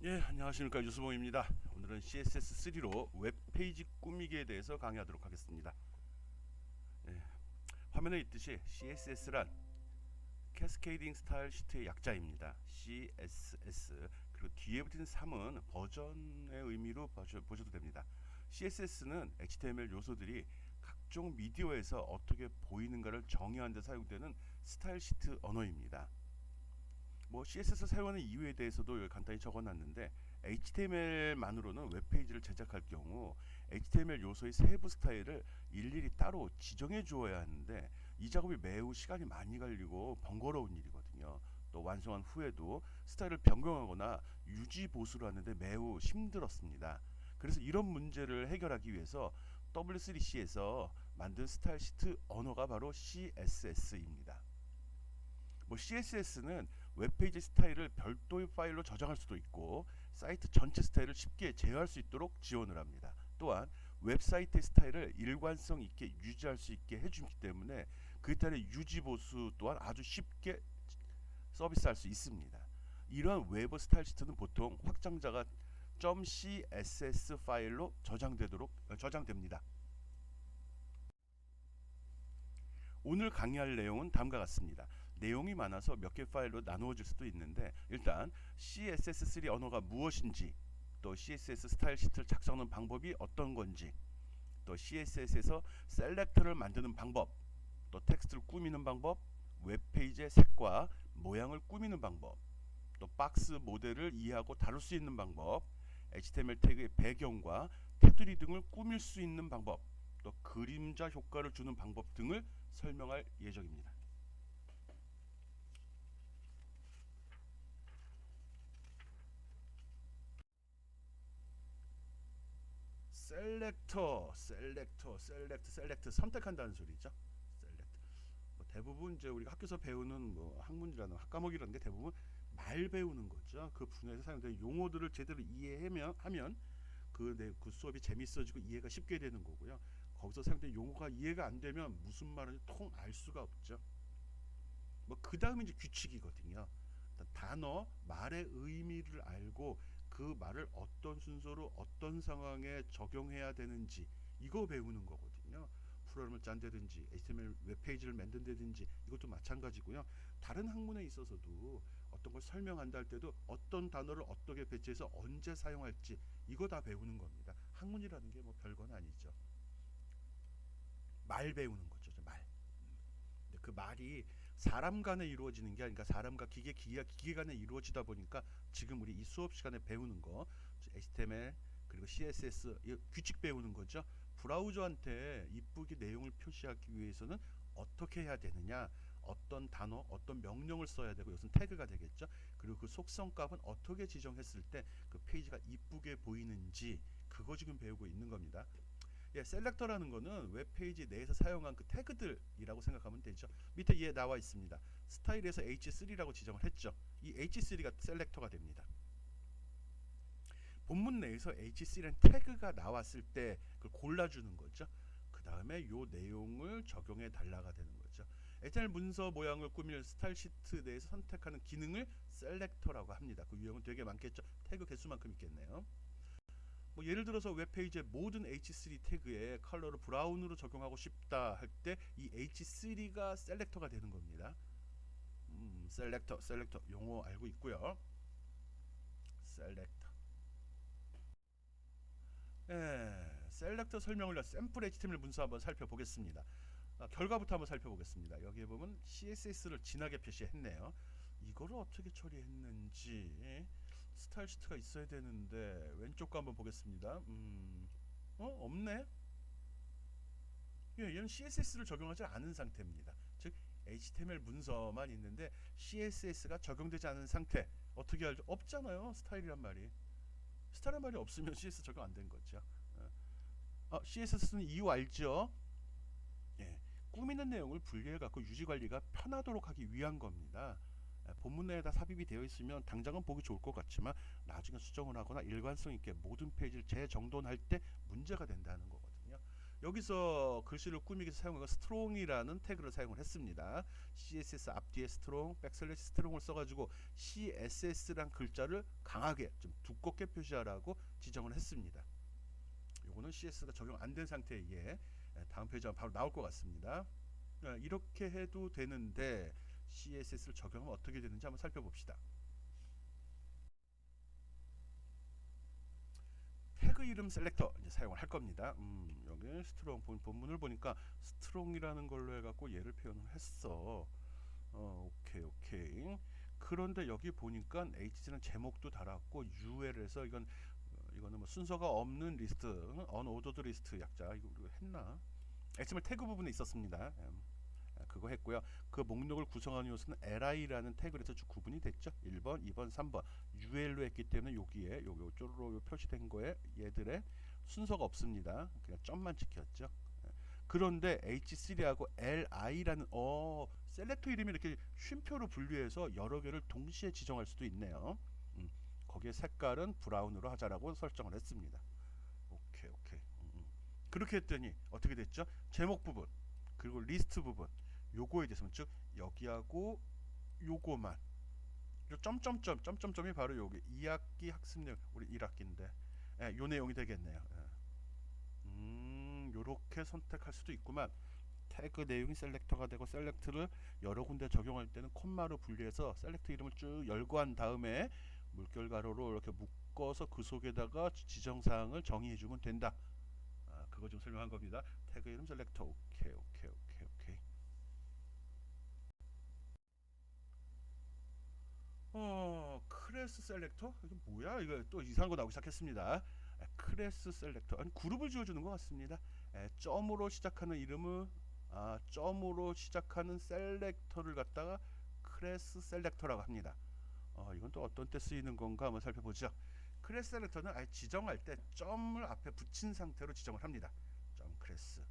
예, 안녕하십니까, 유수봉입니다. 오늘은 CSS3로 웹페이지 꾸미기에 대해서 강의하도록 하겠습니다. 예, 화면에 있듯이 CSS란 캐스케이딩 스타일 시트의 약자입니다. CSS. 그리고 뒤에 붙은 3은 버전의 의미로 보셔도 됩니다. CSS는 HTML 요소들이 각종 미디어에서 어떻게 보이는가를 정의하는 데 사용되는 스타일 시트 언어입니다. CSS 사용하는 이유에 대해서도 여기 간단히 적어놨는데, HTML만으로는 웹페이지를 제작할 경우 HTML 요소의 세부 스타일을 일일이 따로 지정해 주어야 하는데, 이 작업이 매우 시간이 많이 걸리고 번거로운 일이거든요. 또 완성한 후에도 스타일을 변경하거나 유지 보수를 하는데 매우 힘들었습니다. 그래서 이런 문제를 해결하기 위해서 W3C에서 만든 스타일 시트 언어가 바로 CSS입니다. CSS는 웹페이지 스타일을 별도의 파일로 저장할 수도 있고, 사이트 전체 스타일을 쉽게 제어할 수 있도록 지원을 합니다. 또한 웹사이트의 스타일을 일관성 있게 유지할 수 있게 해주기 때문에 그에 따른 유지 보수 또한 아주 쉽게 서비스할 수 있습니다. 이러한 외부 스타일 시트는 보통 확장자가 .css 파일로 저장됩니다. 오늘 강의할 내용은 다음과 같습니다. 내용이 많아서 몇 개 파일로 나누어질 수도 있는데, 일단 CSS3 언어가 무엇인지, 또 CSS 스타일 시트를 작성하는 방법이 어떤 건지, 또 CSS에서 셀렉터를 만드는 방법, 또 텍스트를 꾸미는 방법, 웹페이지의 색과 모양을 꾸미는 방법, 또 박스 모델을 이해하고 다룰 수 있는 방법, HTML 태그의 배경과 테두리 등을 꾸밀 수 있는 방법, 또 그림자 효과를 주는 방법 등을 설명할 예정입니다. 셀렉트 선택한다는 소리죠. 셀렉트. 대부분 이제 우리가 학교에서 배우는 학문이라는 학과목이라는 게 대부분 말 배우는 거죠. 그 분야에서 사용되는 용어들을 제대로 이해하면 그 수업이 재밌어지고 이해가 쉽게 되는 거고요. 거기서 사용된 용어가 이해가 안 되면 무슨 말인지 통 알 수가 없죠. 그 다음에 이제 규칙이거든요. 단어 말의 의미를 알고 그 말을 어떤 순서로 어떤 상황에 적용해야 되는지 이거 배우는 거거든요. 프로그램을 짠다든지 HTML 웹페이지를 만든다든지 이것도 마찬가지고요. 다른 학문에 있어서도 어떤 걸 설명한다 할 때도 어떤 단어를 어떻게 배치해서 언제 사용할지 이거 다 배우는 겁니다. 학문이라는 게 별건 아니죠. 말 배우는 거죠. 말. 근데 그 말이 사람 간에 이루어지는 게 아니라 사람과 기계가 기계 간에 이루어지다 보니까 지금 우리 이 수업 시간에 배우는 거 HTML 그리고 CSS 규칙 배우는 거죠. 브라우저한테 이쁘게 내용을 표시하기 위해서는 어떻게 해야 되느냐, 어떤 단어, 어떤 명령을 써야 되고, 이것은 태그가 되겠죠. 그리고 그 속성값은 어떻게 지정했을 때 그 페이지가 이쁘게 보이는지 그거 지금 배우고 있는 겁니다. 셀렉터라는 거는 웹페이지 내에서 사용한 그 태그들이라고 생각하면 되죠. 밑에 얘 나와 있습니다. 스타일에서 H3라고 지정을 했죠. 이 H3가 셀렉터가 됩니다. 본문 내에서 H3라는 태그가 나왔을 때 그걸 골라주는 거죠. 그 다음에 요 내용을 적용해 달라가 되는 거죠. HTML 문서 모양을 꾸밀 스타일 시트 내에서 선택하는 기능을 셀렉터라고 합니다. 그 유형은 되게 많겠죠. 태그 개수만큼 있겠네요. 예를 들어서 웹페이지의 모든 H3 태그에 컬러를 브라운으로 적용하고 싶다 할 때 이 H3가 셀렉터가 되는 겁니다. 셀렉터 용어 알고 있고요. 셀렉터. 셀렉터 설명을 위한 샘플 HTML 문서 한번 살펴보겠습니다. 결과부터 한번 살펴보겠습니다. 여기에 보면 CSS를 진하게 표시했네요. 이거를 어떻게 처리했는지 스타일 시트가 있어야 되는데 왼쪽 거 한번 보겠습니다. 없네. 얘는 CSS를 적용하지 않은 상태입니다. 즉 HTML 문서만 있는데 CSS가 적용되지 않은 상태. 어떻게 알죠? 없잖아요. 스타일이란 말이. 스타일이란 말이 없으면 CSS 적용 안 된 거죠. CSS는 이유 알죠? 예, 꾸미는 내용을 분리해 갖고 유지 관리가 편하도록 하기 위한 겁니다. 본문 내에다 삽입이 되어 있으면 당장은 보기 좋을 것 같지만 나중에 수정을 하거나 일관성 있게 모든 페이지를 재정돈할 때 문제가 된다는 거거든요. 여기서 글씨를 꾸미기 위해서 사용한 strong이라는 태그를 사용을 했습니다. CSS 앞뒤에 strong, 백슬래시 strong을 써가지고 CSS란 글자를 강하게 좀 두껍게 표시하라고 지정을 했습니다. 요거는 CSS가 적용 안 된 상태에 다음 페이지가 바로 나올 것 같습니다. 이렇게 해도 되는데 CSS를 적용하면 어떻게 되는지 한번 살펴봅시다. 태그 이름 셀렉터 이제 사용을 할 겁니다. 여기 스트롱 본문을 보니까 스트롱이라는 걸로 해갖고 얘를 표현을 했어. 오케이. 그런데 여기 보니까 HC는 제목도 달았고 UL에서 이거는 뭐 순서가 없는 리스트, unordered 리스트 약자 이거 우리가 했나? XML 태그 부분에 있었습니다. 그거 했고요. 그 목록을 구성하는 요소는 li라는 태그에서 쭉 구분이 됐죠. 1번, 2번, 3번 UL로 했기 때문에 여기에 요쪽으로 표시된 거에 얘들의 순서가 없습니다. 그냥 점만 찍혔죠. 그런데 H3하고 LI라는 셀렉터 이름이 이렇게 쉼표로 분류해서 여러 개를 동시에 지정할 수도 있네요. 거기에 색깔은 브라운으로 하자라고 설정을 했습니다. 오케이. 그렇게 했더니 어떻게 됐죠? 제목 부분 그리고 리스트 부분 요거에 대해서는 즉 여기하고 요거만 점점점이 바로 여기 2학기 학습 내용 우리 1학기인데 요 내용이 되겠네요. 요렇게 선택할 수도 있구만. 태그 내용이 셀렉터가 되고 셀렉트를 여러 군데 적용할 때는 콤마로 분리해서 셀렉트 이름을 쭉 열거한 다음에 물결 가로로 이렇게 묶어서 그 속에다가 지정사항을 정의해주면 된다. 그거 좀 설명한 겁니다. 태그 이름 셀렉터 오케이. 클래스 셀렉터? 이게 뭐야? 이거 또 이상한 거 나오기 시작했습니다. 클래스 셀렉터 아니 그룹을 지어주는 것 같습니다. 점으로 시작하는 이름을 점으로 시작하는 셀렉터를 갖다가 클래스 셀렉터라고 합니다. 이건 또 어떤 때 쓰이는 건가 한번 살펴보죠. 클래스 셀렉터는 아예 지정할 때 점을 앞에 붙인 상태로 지정을 합니다. 점 클래스.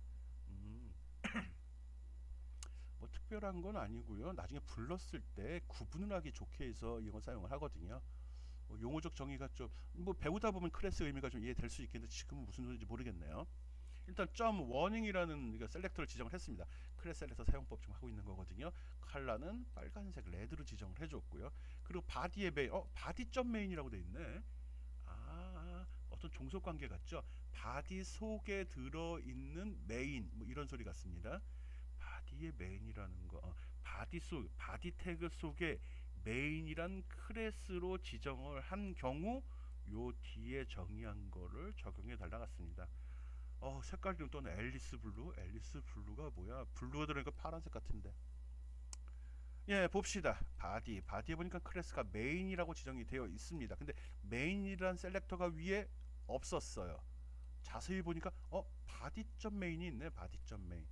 뭐 특별한 건 아니고요. 나중에 불렀을 때 구분을 하기 좋게 해서 이걸 사용을 하거든요. 용어적 정의가 좀 뭐 배우다 보면 클래스 의미가 좀 이해될 수 있겠는데 지금은 무슨 소리인지 모르겠네요. 일단 점 워닝이라는 셀렉터를 지정을 했습니다. 클래스 셀렉터 사용법 좀 하고 있는 거거든요. 컬러는 빨간색 레드로 지정을 해줬고요. 그리고 바디의 메인, 바디 점 메인이라고 돼 있네. 어떤 종속 관계 같죠? 바디 속에 들어 있는 메인 뭐 이런 소리 같습니다. 바디의 메인이라는 거, 바디 태그 속에 메인이란 클래스로 지정을 한 경우 요 뒤에 정의한 거를 적용해 달라 같습니다. 색깔이 좀 또는 앨리스 블루가 뭐야? 블루가 들어가니까 파란색 같은데. 예, 봅시다. 바디에 보니까 클래스가 메인이라고 지정이 되어 있습니다. 근데 메인이란 셀렉터가 위에 없었어요. 자세히 보니까 바디점 메인이 있네. 바디점 메인.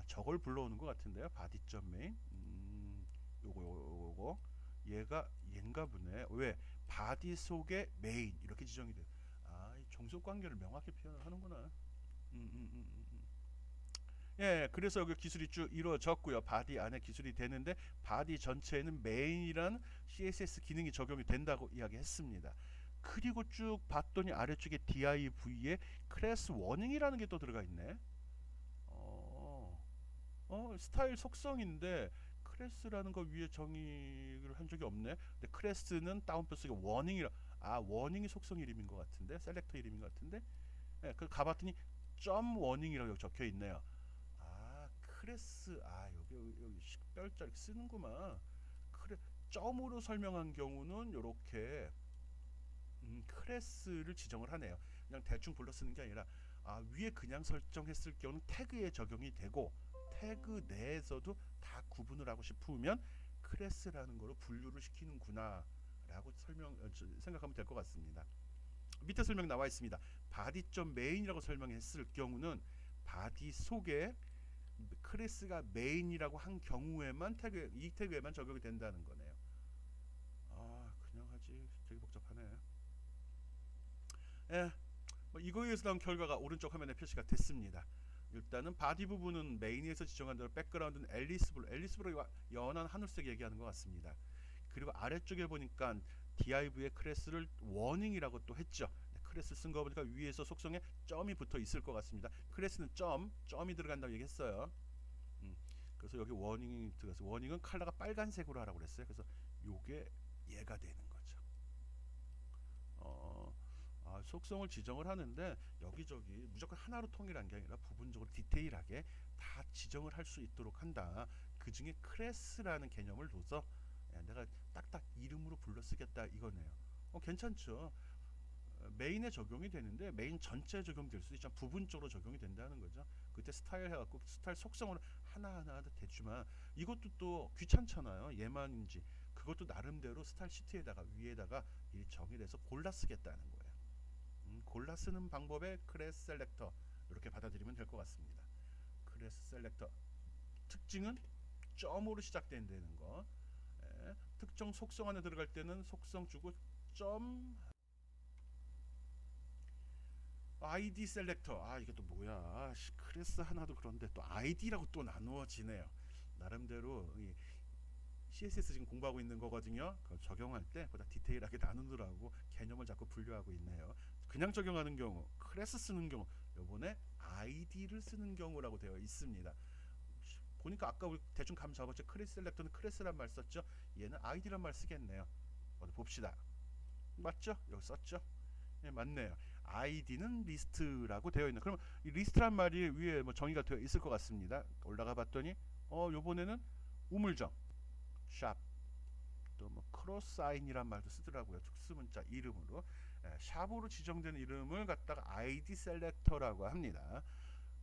저걸 불러오는 것 같은데요. 바디점 메인. 요거 얘인가 보네. 왜? 바디 속에 메인 이렇게 지정이 돼. 이 종속 관계를 명확히 표현을 하는구나. 예, 그래서 여기 기술이 쭉 이루어졌고요. 바디 안에 기술이 되는데 바디 전체에는 메인이란 CSS 기능이 적용이 된다고 이야기했습니다. 그리고 쭉 봤더니 아래쪽에 div에 클래스 워닝이라는 게 또 들어가 있네. 스타일 속성인데 클래스라는 거 위에 정의를 한 적이 없네. 근데 클래스는 다운표 속에 워닝이라 워닝이 속성 이름인 것 같은데 셀렉터 이름인 것 같은데 예, 그 가봤더니 점 워닝이라고 적혀 있네요. 클래스 여기 식별자 이렇게 쓰는구만. 점으로 설명한 경우는 이렇게 클래스를 지정을 하네요. 그냥 대충 불러 쓰는 게 아니라 위에 그냥 설정했을 경우는 태그에 적용이 되고 태그 내에서도 다 구분을 하고 싶으면 클래스라는 거로 분류를 시키는구나 라고 생각하면 될 것 같습니다. 밑에 설명 나와 있습니다. 바디.메인이라고 설명했을 경우는 바디 속에 클래스가 메인이라고 한 경우에만 이 태그에만 적용이 된다는 거네요. 그냥 하지 되게 복잡하네. 뭐 이거에 의해서 나온 결과가 오른쪽 화면에 표시가 됐습니다. 일단은 바디 부분은 메인에서 지정한 대로 백그라운드는 앨리스 블루 연한 하늘색 얘기하는 것 같습니다. 그리고 아래쪽에 보니까 div의 클래스를 워닝이라고 또 했죠. 크레스 쓴 거 보니까 위에서 속성에 점이 붙어 있을 것 같습니다. 크레스는 점이 들어간다고 얘기했어요. 그래서 여기 워닝이 들어가서 워닝은 컬러가 빨간색으로 하라고 그랬어요. 그래서 요게 얘가 되는 거죠. 속성을 지정을 하는데 여기저기 무조건 하나로 통일한 게 아니라 부분적으로 디테일하게 다 지정을 할 수 있도록 한다. 그 중에 클래스라는 개념을 둬서 내가 딱딱 이름으로 불러 쓰겠다 이거네요. 괜찮죠. 메인에 적용이 되는데 메인 전체에 적용될 수 있지만 부분적으로 적용이 된다는 거죠. 그때 스타일 해갖고 스타일 속성으로 하나하나 대주만 이것도 또 귀찮잖아요. 얘만인지 그것도 나름대로 스타일 시트에다가 위에다가 이 정의를 해서 골라 쓰겠다는 거예요. 골라 쓰는 방법의 클래스 셀렉터 이렇게 받아들이면 될 것 같습니다. 클래스 셀렉터 특징은 점으로 시작된다는 거. 특정 속성 안에 들어갈 때는 속성 주고 점 ID 셀렉터. 이게 또 뭐야? 클래스 하나도 그런데 또 ID라고 또 나누어지네요. 나름대로 이 CSS 지금 공부하고 있는 거거든요. 그걸 적용할 때 보다 디테일하게 나누느라고 개념을 자꾸 분류하고 있네요. 그냥 적용하는 경우, 클래스 쓰는 경우, 요번에 ID를 쓰는 경우라고 되어 있습니다. 보니까 아까 우리 대충 감 잡았죠. 클래스 셀렉터는 클래스란 말 썼죠. 얘는 ID란 말 쓰겠네요. 어디 봅시다. 맞죠? 여기 썼죠? 네, 맞네요. ID는 리스트라고 되어 있는. 그럼 이 리스트란 말이 위에 뭐 정의가 되어 있을 것 같습니다. 올라가 봤더니 요번에는 우물정, 샵, 또 뭐 크로스사인이란 말도 쓰더라고요. 특수문자 이름으로. 샵으로 지정된 이름을 갖다가 ID 셀렉터라고 합니다.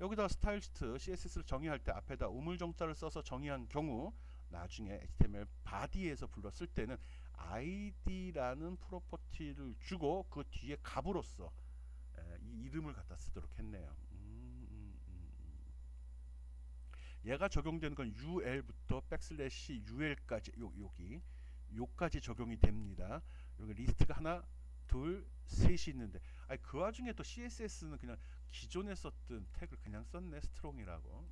여기다 스타일 시트 CSS를 정의할 때 앞에다 우물정자를 써서 정의한 경우 나중에 HTML 바디에서 불렀을 때는 ID라는 프로퍼티를 주고 그 뒤에 값으로서 이 이름을 갖다 쓰도록 했네요. 얘가 적용되는 건 UL부터 백슬래시 UL까지 요까지 적용이 됩니다. 여기 리스트가 하나, 둘, 셋이 있는데 그 와중에 또 CSS는 그냥 기존에 썼던 태그를 그냥 썼네. 스트롱이라고.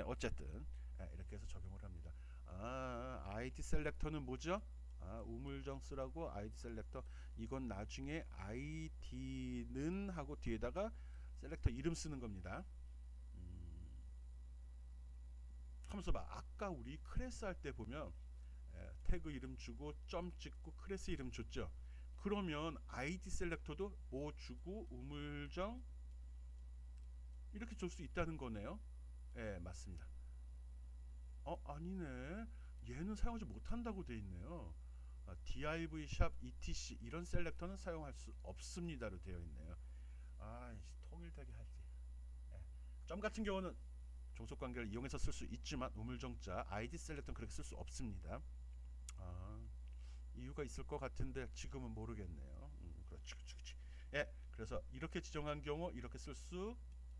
어쨌든 이렇게 해서 적용을 합니다. ID 셀렉터는 뭐죠? 우물정 쓰라고 ID 셀렉터. 이건 나중에 ID는 하고 뒤에다가 셀렉터 이름 쓰는 겁니다. 하면서 봐. 아까 우리 클래스 할 때 보면 태그 이름 주고 점 찍고 클래스 이름 줬죠. 그러면 ID 셀렉터도 뭐 주고 우물정 이렇게 줄 수 있다는 거네요. 맞습니다. 아니네. 얘는 사용하지 못한다고 돼 있네요. div 샵 etc 이런 셀렉터는 사용할 수 없습니다로 되어 있네요. 통일되게 하지. 점 같은 경우는 종속 관계를 이용해서 쓸 수 있지만 우물정자 ID 셀렉터는 그렇게 쓸 수 없습니다. 이유가 있을 것 같은데 지금은 모르겠네요. 그렇지. 그래서 이렇게 지정한 경우 이렇게 쓸 수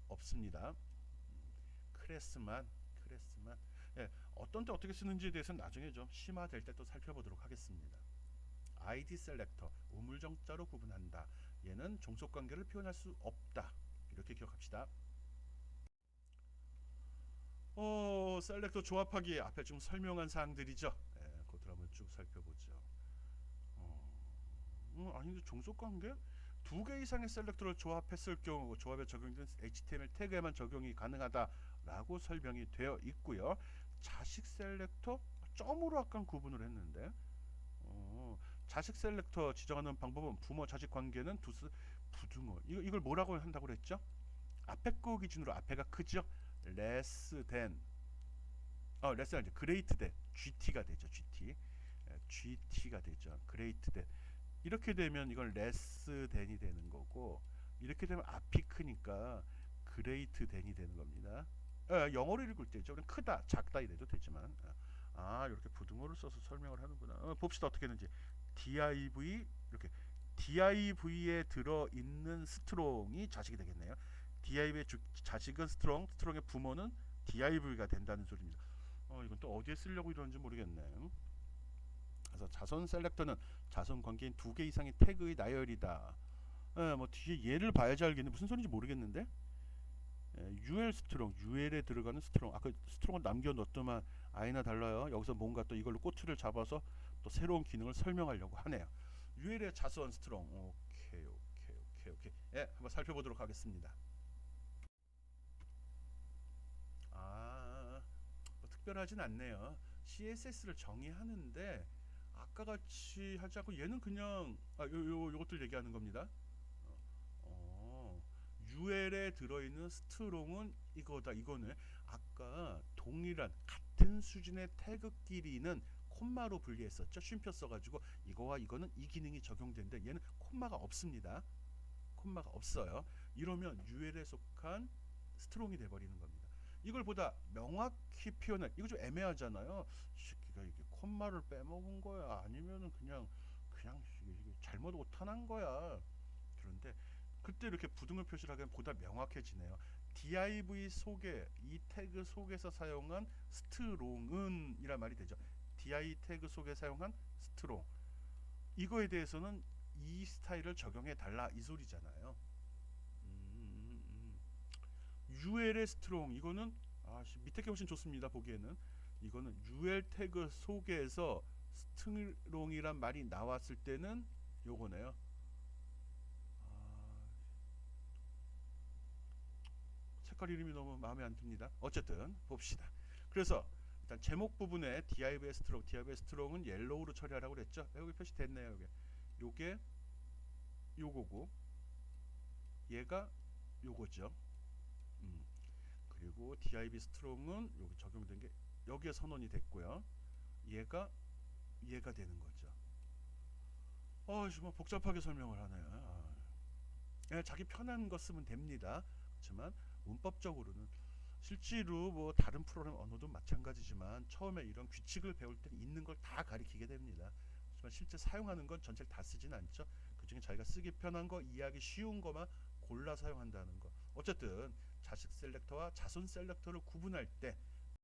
없습니다. 클래스만. 어떤 때 어떻게 쓰는지에 대해서는 나중에 좀 심화될 때 또 살펴보도록 하겠습니다. ID 셀렉터 우물정자로 구분한다. 얘는 종속 관계를 표현할 수 없다. 이렇게 기억합시다. 셀렉터 조합하기 앞에 좀 설명한 사항들이죠. 그것들 한번 쭉 살펴보죠. 아닌데 종속 관계? 두 개 이상의 셀렉터를 조합했을 경우 조합에 적용된 HTML 태그에만 적용이 가능하다라고 설명이 되어 있고요. 자식 셀렉터 점으로 아까 구분을 했는데 자식 셀렉터 지정하는 방법은 부모 자식 관계는 부등호. 이걸 뭐라고 한다고 그랬죠? 앞에 거 기준으로 앞에가 크죠? less than less than greater than GT가 되죠. GT가 되죠. greater than 이렇게 되면 이건 less than이 되는 거고 이렇게 되면 앞이 크니까 great than이 되는 겁니다. 영어로 읽을 때죠. 그냥 크다, 작다 이래도 되지만 이렇게 부등호를 써서 설명을 하는구나. 봅시다 어떻게 했는지. 이렇게 div에 들어있는 스트롱이 자식이 되겠네요. div의 자식은 스트롱의 부모는 div가 된다는 소리입니다. 이건 또 어디에 쓰려고 이러는지 모르겠네. 그래서 자선 셀렉터는 자선 관계인 두 개 이상의 태그의 나열이다. 뭐 뒤에 얘를 봐야지 알겠네. 무슨 소리인지 모르겠는데. UL 스트롱, UL에 들어가는 스트롱. 아까 스트롱을 남겨 넣었더만 아이나 달라요. 여기서 뭔가 또 이걸로 꼬투리를 잡아서 또 새로운 기능을 설명하려고 하네요. UL의 자선 스트롱. 오케이. 오케이. 예, 한번 살펴보도록 하겠습니다. 뭐 특별하진 않네요. CSS를 정의하는데 아까 같이 하지 않고 얘는 그냥 요것들 얘기하는 겁니다. UL에 들어있는 스트롱은 이거다. 이거는 아까 동일한 같은 수준의 태그끼리는 콤마로 분리했었죠. 쉼표 써가지고 이거와 이거는 이 기능이 적용되는데 얘는 콤마가 없습니다. 콤마가 없어요. 이러면 UL에 속한 스트롱이 돼버리는 겁니다. 이걸 보다 명확히 표현할, 이거 좀 애매하잖아요. 새끼가 이게 콤마를 빼먹은 거야, 아니면은 그냥 이게 잘못 오타난 거야. 그런데 그때 이렇게 부등호 표시를 하면 보다 명확해지네요. div 속에 이 태그 속에서 사용한 스트롱은 이란 말이 되죠. di 태그 속에 사용한 스트롱, 이거에 대해서는 이 스타일을 적용해 달라 이 소리잖아요. UL의 스트롱, 이거는 밑에 게 훨씬 좋습니다. 보기에는 이거는 UL 태그 속에서 스트롱이란 말이 나왔을 때는 요거네요. 색깔 이름이 너무 마음에 안 듭니다. 어쨌든 봅시다. 그래서 일단 제목 부분에 div의 스트롱, div의 스트롱은 옐로우로 처리하라고 그랬죠. 여기 표시됐네요. 요게 요거고 얘가 요거죠. 그리고 div 스트롱은 여기 적용된 게 여기에 선언이 됐고요. 얘가 되는 거죠. 정말 복잡하게 설명을 하네요. 자기 편한 거 쓰면 됩니다. 그렇지만 문법적으로는 실제로 뭐 다른 프로그램 언어도 마찬가지지만 처음에 이런 규칙을 배울 때 있는 걸 다 가리키게 됩니다. 하지만 실제 사용하는 건 전체를 다 쓰진 않죠. 그중에 자기가 쓰기 편한 거, 이해하기 쉬운 거만 골라 사용한다는 거. 어쨌든 자식 셀렉터와 자손 셀렉터를 구분할 때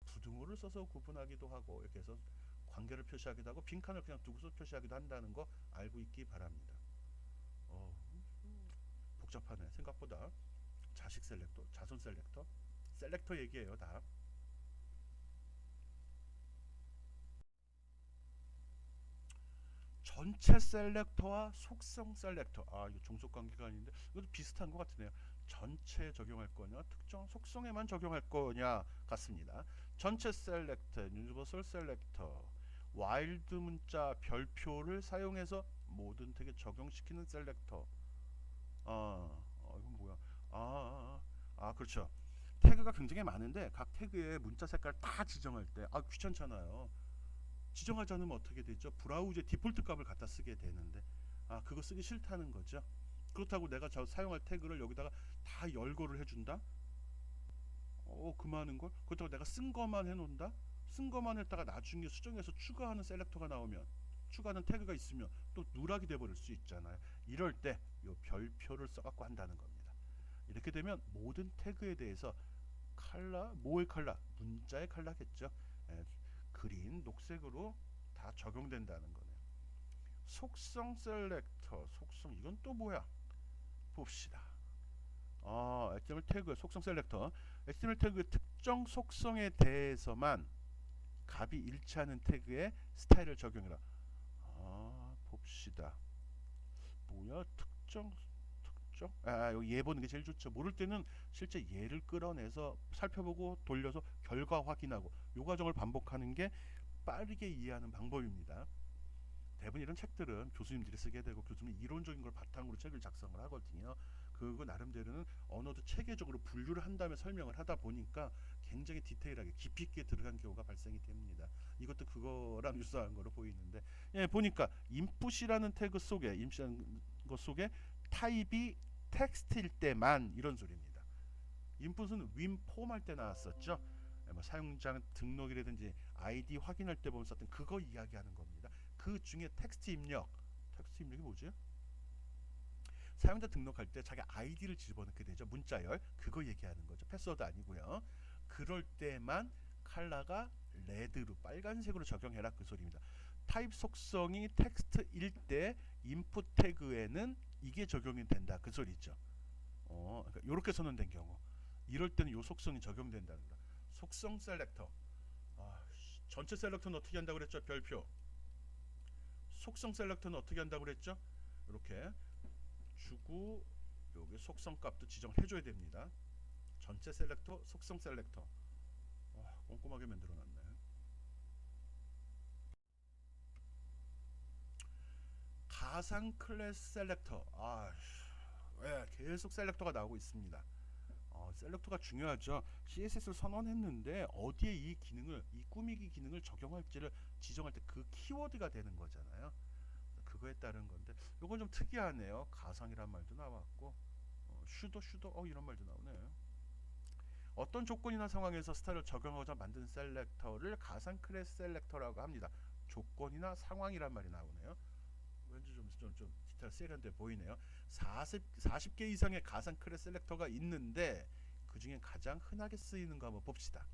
부등호를 써서 구분하기도 하고 이렇게 해서 관계를 표시하기도 하고 빈칸을 그냥 두고서 표시하기도 한다는 거 알고 있기 바랍니다. 복잡하네 생각보다. 자식 셀렉터, 자손 셀렉터, 셀렉터 얘기예요 다. 전체 셀렉터와 속성 셀렉터. 이거 종속 관계가 아닌데 이것도 비슷한 것 같으네요. 전체에 적용할 거냐, 특정 속성에만 적용할 거냐 같습니다. 전체 셀렉터, 유니버설 셀렉터, 와일드 문자 별표를 사용해서 모든 태그에 적용시키는 셀렉터. 이건 뭐야? 그렇죠. 태그가 굉장히 많은데 각 태그의 문자 색깔 다 지정할 때 귀찮잖아요. 지정하지 않으면 어떻게 되죠? 브라우저에 디폴트 값을 갖다 쓰게 되는데 그거 쓰기 싫다는 거죠. 그렇다고 내가 사용할 태그를 여기다가 다 열거를 해준다? 그 많은 걸? 그렇다고 내가 쓴 것만 해놓는다? 쓴 것만 했다가 나중에 수정해서 추가하는 셀렉터가 나오면, 추가하는 태그가 있으면 또 누락이 돼버릴 수 있잖아요. 이럴 때 요 별표를 써갖고 한다는 겁니다. 이렇게 되면 모든 태그에 대해서 컬러, 뭐의 컬러? 문자의 컬러겠죠. 그린, 녹색으로 다 적용된다는 거네요. 속성 셀렉터, 속성 이건 또 뭐야? 봅시다. HTML 태그 속성 셀렉터, HTML 태그 특정 속성에 대해서만 값이 일치하는 태그에 스타일을 적용해라. 봅시다. 뭐야? 특정 여기 얘 보는 게 제일 좋죠. 모를 때는 실제 얘를 끌어내서 살펴보고 돌려서 결과 확인하고 요 과정을 반복하는 게 빠르게 이해하는 방법입니다. 대부분 이런 책들은 교수님들이 쓰게 되고 교수님 이론적인 걸 바탕으로 책을 작성을 하거든요. 그거 나름대로는 언어도 체계적으로 분류를 한 다음에 설명을 하다 보니까 굉장히 디테일하게 깊이 있게 들어간 경우가 발생이 됩니다. 이것도 그거랑 유사한 거로 보이는데 보니까 인풋이라는 태그 속에 것 속에 타입이 텍스트일 때만 이런 소리입니다. 인풋은 윈폼 할 때 나왔었죠. 사용자 등록이라든지 아이디 확인할 때 보면 썼던 그거 이야기하는 겁니다. 그 중에 텍스트 입력이 뭐지? 사용자 등록할 때 자기 아이디를 집어넣게 되죠. 문자열, 그거 얘기하는 거죠. 패스워드 아니고요. 그럴 때만 컬러가 레드로, 빨간색으로 적용해라 그 소리입니다. 타입 속성이 텍스트일 때 인풋 태그에는 이게 적용이 된다 그 소리죠. 그러니까 이렇게 선언된 경우, 이럴 때는 이 속성이 적용된다는 거다. 속성 셀렉터. 전체 셀렉터는 어떻게 한다고 그랬죠? 별표. 속성 셀렉터는 어떻게 한다고 그랬죠? 이렇게 주고 여기 속성값도 지정해 줘야 됩니다. 전체 셀렉터, 속성 셀렉터. 꼼꼼하게 만들어 놨네. 가상 클래스 셀렉터. 왜 계속 셀렉터가 나오고 있습니다. 셀렉터가 중요하죠. CSS를 선언했는데 어디에 이 기능을, 이 꾸미기 기능을 적용할지를 지정할 때 그 키워드가 되는 거잖아요. 그거에 따른 건데, 요건 좀 특이하네요. 가상이란 말도 나왔고, 슈도 이런 말도 나오네요. 어떤 조건이나 상황에서 스타일을 적용하고자 만든 셀렉터를 가상 클래스 셀렉터라고 합니다. 조건이나 상황이란 말이 나오네요. 왠지 좀 디테일 세련돼 보이네요. 40개 이상의 가상 클래스 셀렉터가 있는데 그 중에 가장 흔하게 쓰이는 거 한번 봅시다.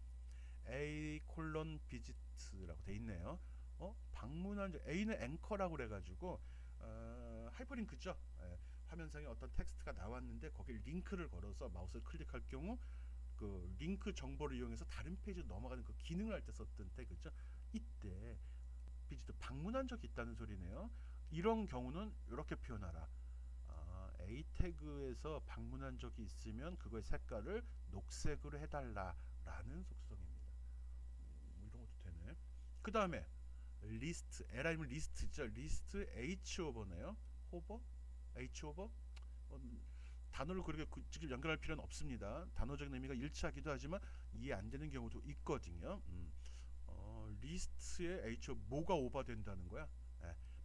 A 콜론 비지트라고 돼 있네요. 방문한 A는 앵커라고 그래가지고 하이퍼링크죠. 화면상에 어떤 텍스트가 나왔는데 거기에 링크를 걸어서 마우스를 클릭할 경우 그 링크 정보를 이용해서 다른 페이지로 넘어가는 그 기능을 할 때 썼던 태그죠. 이때 비지트 방문한 적이 있다는 소리네요. 이런 경우는 이렇게 표현하라. A 태그에서 방문한 적이 있으면 그거의 색깔을 녹색으로 해달라라는 속성입니다. 이런 것도 되네. 그 다음에 리스트, LI면 리스트죠. 리스트 H 오버네요. 호버? H 오버? 단어를 그렇게 직접 연결할 필요는 없습니다. 단어적인 의미가 일치하기도 하지만 이해 안 되는 경우도 있거든요. 리스트에 H 뭐가 오버된다는 거야?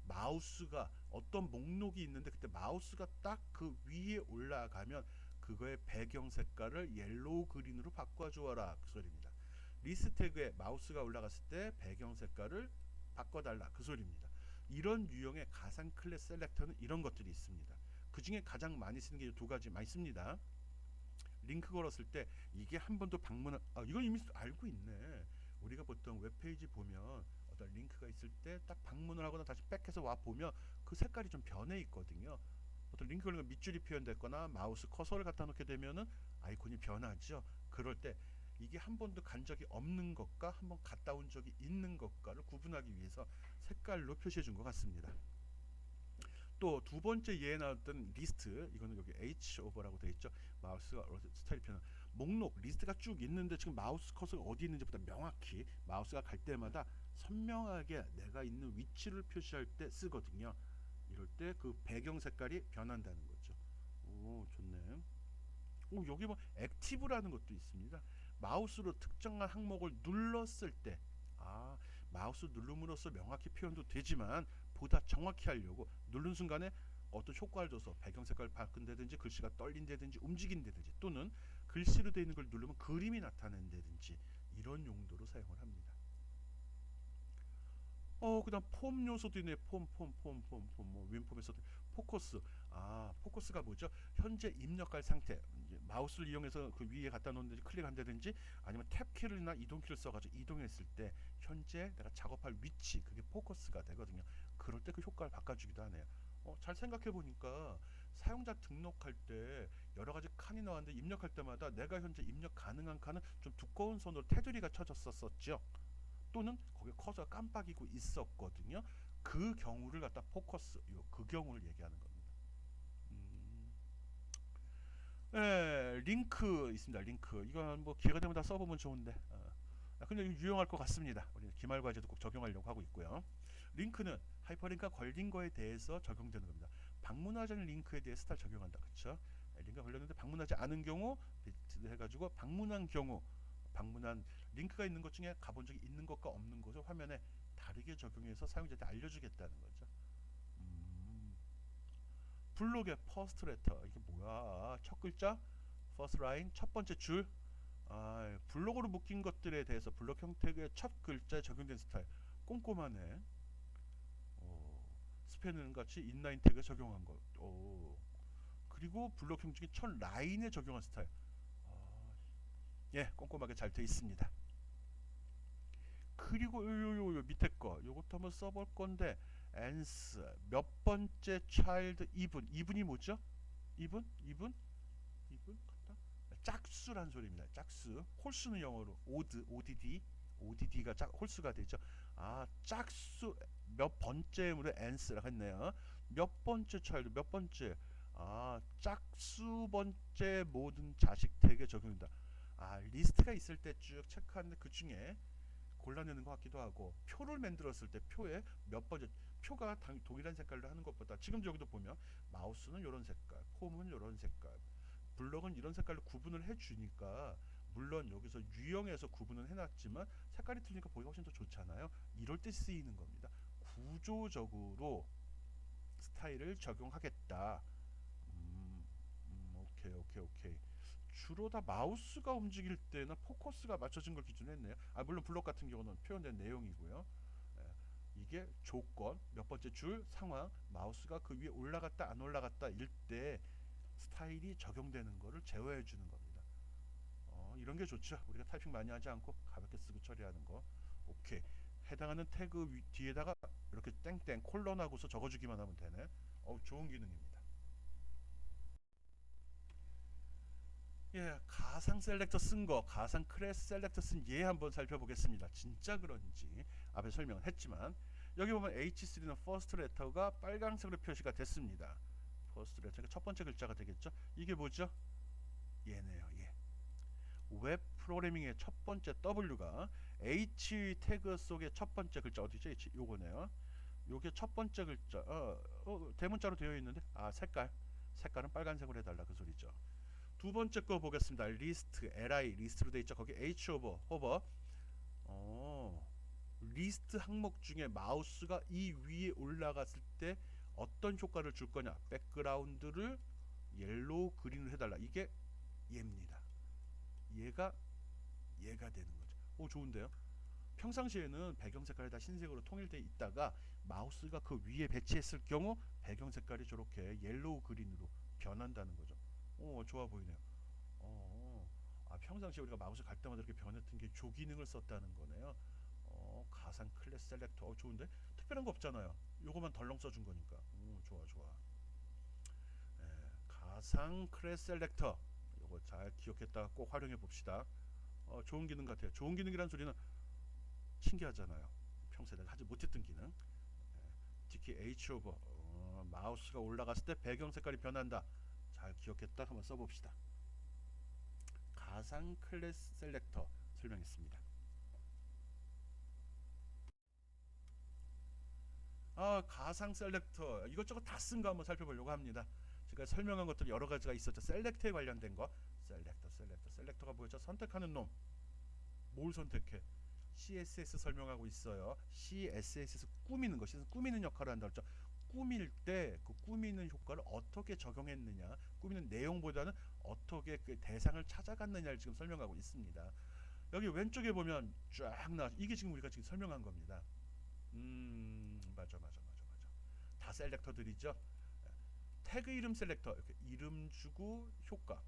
마우스가 어떤 목록이 있는데 그때 마우스가 딱 그 위에 올라가면 그거의 배경 색깔을 옐로우 그린으로 바꿔주어라 그 소리입니다. 리스트 태그에 마우스가 올라갔을 때 배경 색깔을 바꿔달라 그 소리입니다. 이런 유형의 가상 클래스 셀렉터는 이런 것들이 있습니다. 그 중에 가장 많이 쓰는 게 두 가지 많이 씁니다. 링크 걸었을 때 이게 한 번도 방문 이건 이미 알고 있네. 우리가 보통 웹페이지 보면 어떤 링크가 있을 때 딱 방문을 하거나 다시 백해서 와 보면 그 색깔이 좀 변해 있거든요. 어떤 링크 걸리면 밑줄이 표현됐거나 마우스 커서를 갖다 놓게 되면은 아이콘이 변하죠. 그럴 때 이게 한 번도 간 적이 없는 것과 한 번 갔다 온 적이 있는 것과를 구분하기 위해서 색깔로 표시해 준 것 같습니다. 또 두 번째 예에 나왔던 리스트, 이거는 여기 H 오버라고 되어 있죠. 마우스가 스타일 표현 목록 리스트가 쭉 있는데 지금 마우스 커서가 어디 있는지보다 명확히 마우스가 갈 때마다 선명하게 내가 있는 위치를 표시할 때 쓰거든요. 이럴 때 그 배경 색깔이 변한다는 거죠. 오, 좋네. 여기 뭐 액티브라는 것도 있습니다. 마우스로 특정한 항목을 눌렀을 때 마우스 누름으로써 명확히 표현도 되지만 보다 정확히 하려고 누른 순간에 어떤 효과를 줘서 배경 색깔을 바꾼다든지 글씨가 떨린다든지 움직인다든지 또는 글씨로 되어 있는 걸 누르면 그림이 나타낸다든지 이런 용도로 사용을 합니다. 그다음 폼 요소도 있네. 폼 뭐 윈폼에서 포커스. 포커스가 뭐죠? 현재 입력할 상태. 이제 마우스를 이용해서 그 위에 갖다 놓는다든지 클릭한다든지 아니면 탭키를나 이동키를 써가지고 이동했을 때 현재 내가 작업할 위치 그게 포커스가 되거든요. 그럴 때 그 효과를 바꿔주기도 하네요. 잘 생각해 보니까 사용자 등록할 때 여러 가지 칸이 나왔는데 입력할 때마다 내가 현재 입력 가능한 칸은 좀 두꺼운 선으로 테두리가 쳐졌었죠. 또는 거기 커서가 깜빡이고 있었거든요. 그 경우를 갖다 포커스, 그 경우를 얘기하는 겁니다. 링크 있습니다. 링크 이건 뭐 기회가 되면 다 써보면 좋은데 근데 유용할 것 같습니다. 우리는 기말 과제도 꼭 적용하려고 하고 있고요. 링크는 하이퍼링크가 걸린 거에 대해서 적용되는 겁니다. 방문하지 않은 링크에 대해 스타일 적용한다. 그렇죠? 링크가 걸렸는데 방문하지 않은 경우 해가지고 방문한 경우 방문한 링크가 있는 것 중에 가본 적이 있는 것과 없는 것을 화면에 다르게 적용해서 사용자한테 알려주겠다는 거죠. 블록의 퍼스트 레터 이게 뭐야? 첫 글자, 퍼스트 라인, 첫 번째 줄. 블록으로 묶인 것들에 대해서 블록 형태의 첫 글자에 적용된 스타일 꼼꼼하네. 스페는 같이 인라인 태그에 적용한 것. 그리고 블록 형식의 첫 라인에 적용한 스타일. 꼼꼼하게 잘 되어 있습니다. 그리고 요 밑에 거 요것도 한번 써볼 건데 ans 몇 번째 child 이분이 뭐죠? 이분 짝수란 소리입니다. 짝수. 홀수는 영어로 odd가 홀수가 되죠. 짝수 몇 번째므로 ans라고 했네요. 몇 번째 child 몇 번째 짝수 번째 모든 자식 태그에 적용된다. 리스트가 있을 때 쭉 체크하는데 그 중에 골라내는 것 같기도 하고, 표를 만들었을 때 표에 몇 번째 표가 동일한 색깔로 하는 것보다, 지금 여기도 보면 마우스는 이런 색깔, 폼은 이런 색깔, 블럭은 이런 색깔로 구분을 해주니까, 물론 여기서 유형에서 구분은 해놨지만 색깔이 틀리니까 보기가 훨씬 더 좋잖아요. 이럴 때 쓰이는 겁니다. 구조적으로 스타일을 적용하겠다. 오케이 오케이 오케이. 주로 다 마우스가 움직일 때나 포커스가 맞춰진 걸 기준으로 했네요. 물론 블록 같은 경우는 표현된 내용이고요. 예, 이게 조건, 몇 번째 줄, 상황, 마우스가 그 위에 올라갔다 안 올라갔다 일 때 스타일이 적용되는 거를 제어해 주는 겁니다. 이런 게 좋죠. 우리가 타이핑 많이 하지 않고 가볍게 쓰고 처리하는 거. 오케이. 해당하는 태그 뒤에다가 이렇게 땡땡 콜론하고서 적어주기만 하면 되네. 좋은 기능입니다. 예, 가상 셀렉터 쓴 거, 가상 크레스 셀렉터 쓴 예 한번 살펴보겠습니다. 진짜 그런지 앞에 설명을 했지만, 여기 보면 H3는 퍼스트 레터가 빨간색으로 표시가 됐습니다. 퍼스트 레터가 첫 번째 글자가 되겠죠. 이게 뭐죠? 얘네요. 예. 웹 프로그래밍의 첫 번째 W가 H 태그 속의 첫 번째 글자 어디죠? H 요거네요. 요게 첫 번째 글자. 대문자로 되어 있는데 색깔은 빨간색으로 해달라 그 소리죠. 두 번째 거 보겠습니다. 리스트, 리스트로 되어 있죠. 거기 H 호버. 리스트 항목 중에 마우스가 이 위에 올라갔을 때 어떤 효과를 줄 거냐? 백그라운드를 옐로우 그린으로 해달라. 이게 얘입니다. 얘가 되는 거죠. 좋은데요? 평상시에는 배경 색깔이 다 흰색으로 통일되어 있다가 마우스가 그 위에 배치했을 경우 배경 색깔이 저렇게 옐로우 그린으로 변한다는 거죠. 좋아 보이네요. 평상시에 우리가 마우스 갈 때마다 이렇게 변했던 게 조기능을 썼다는 거네요. 가상 클래스 셀렉터. 좋은데? 특별한 거 없잖아요. 요거만 덜렁 써준 거니까. 좋아 좋아. 가상 클래스 셀렉터. 요거 잘 기억했다가 꼭 활용해 봅시다. 좋은 기능 같아요. 좋은 기능이란 소리는 신기하잖아요. 평소에 내가 하지 못했던 기능. 특히 H 오버. 마우스가 올라갔을 때 배경 색깔이 변한다. 잘 기억했다. 한번 써봅시다. 가상 클래스 셀렉터 설명했습니다. 가상 셀렉터 이것저것 다 쓴 거 한번 살펴보려고 합니다. 제가 설명한 것들 여러 가지가 있었죠. 셀렉트에 관련된 거. 셀렉터가 뭐였죠? 선택하는 놈. 뭘 선택해? CSS 설명하고 있어요. CSS 꾸미는 거. 꾸미는 역할을 한다 그랬죠. 꾸밀 때 그 꾸미는 효과를 어떻게 적용했느냐, 꾸미는 내용보다는 어떻게 그 대상을 찾아갔느냐를 지금 설명하고 있습니다. 여기 왼쪽에 보면 쫙 나와. 이게 지금 우리가 지금 설명한 겁니다. 맞아. 다 셀렉터들이죠. 태그 이름 셀렉터, 이렇게 이름 주고 효과.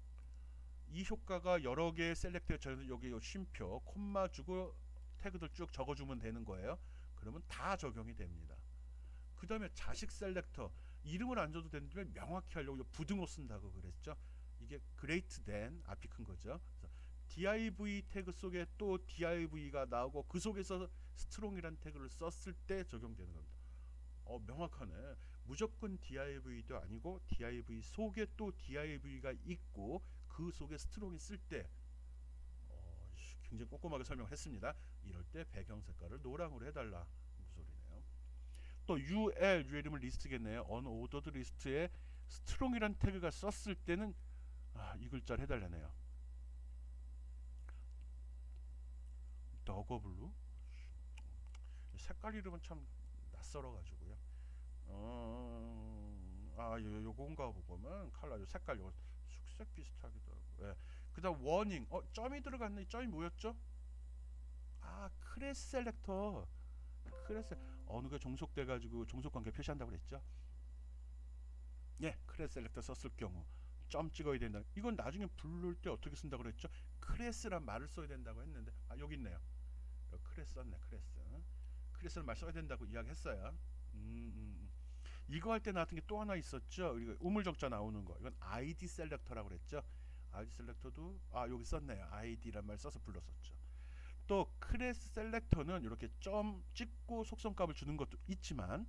이 효과가 여러 개의 셀렉터에 저는 여기 쉼표, 콤마 주고 태그들 쭉 적어주면 되는 거예요. 그러면 다 적용이 됩니다. 그 다음에 자식 셀렉터, 이름을 안 줘도 되는데 명확히 하려고 부등호 쓴다고 그랬죠. 이게 greater than 앞이 큰 거죠. 그래서 div 태그 속에 또 div가 나오고 그 속에서 strong이란 태그를 썼을 때 적용되는 겁니다. 명확하네. 무조건 div도 아니고 div 속에 또 div가 있고 그 속에 strong이 쓸 때 굉장히 꼼꼼하게 설명했습니다. 이럴 때 배경 색깔을 노랑으로 해달라 그 소리네요. 또 UL 이름은 리스트겠네요. unordered 리스트에 strong이란 태그가 썼을 때는 이 글자를 해달라네요. 더거블루 색깔 이름은 참 낯설어가지고요. 요건가 보면 칼라 요 색깔 요 숙색 비슷하기도 하고. 예. 그다음 워닝. 점이 들어갔네. 이 점이 뭐였죠? 크레스 셀렉터. 크레스 어느 게 종속돼 가지고 종속 관계 표시한다고 그랬죠? 예, 크레스 셀렉터 썼을 경우 점 찍어야 된다. 이건 나중에 부를 때 어떻게 쓴다고 그랬죠? 크레스란 말을 써야 된다고 했는데 여기 있네요. 크레스 썼네. 크레스는 말 써야 된다고 이야기했어요. 이거 할 때 나왔던 게 또 하나 있었죠. 우리가 우물정자 나오는 거. 이건 ID 셀렉터라고 그랬죠. ID 셀렉터도 여기 썼네요. ID란 말 써서 불렀었죠. 또 크레스 셀렉터는 이렇게 점 찍고 속성값을 주는 것도 있지만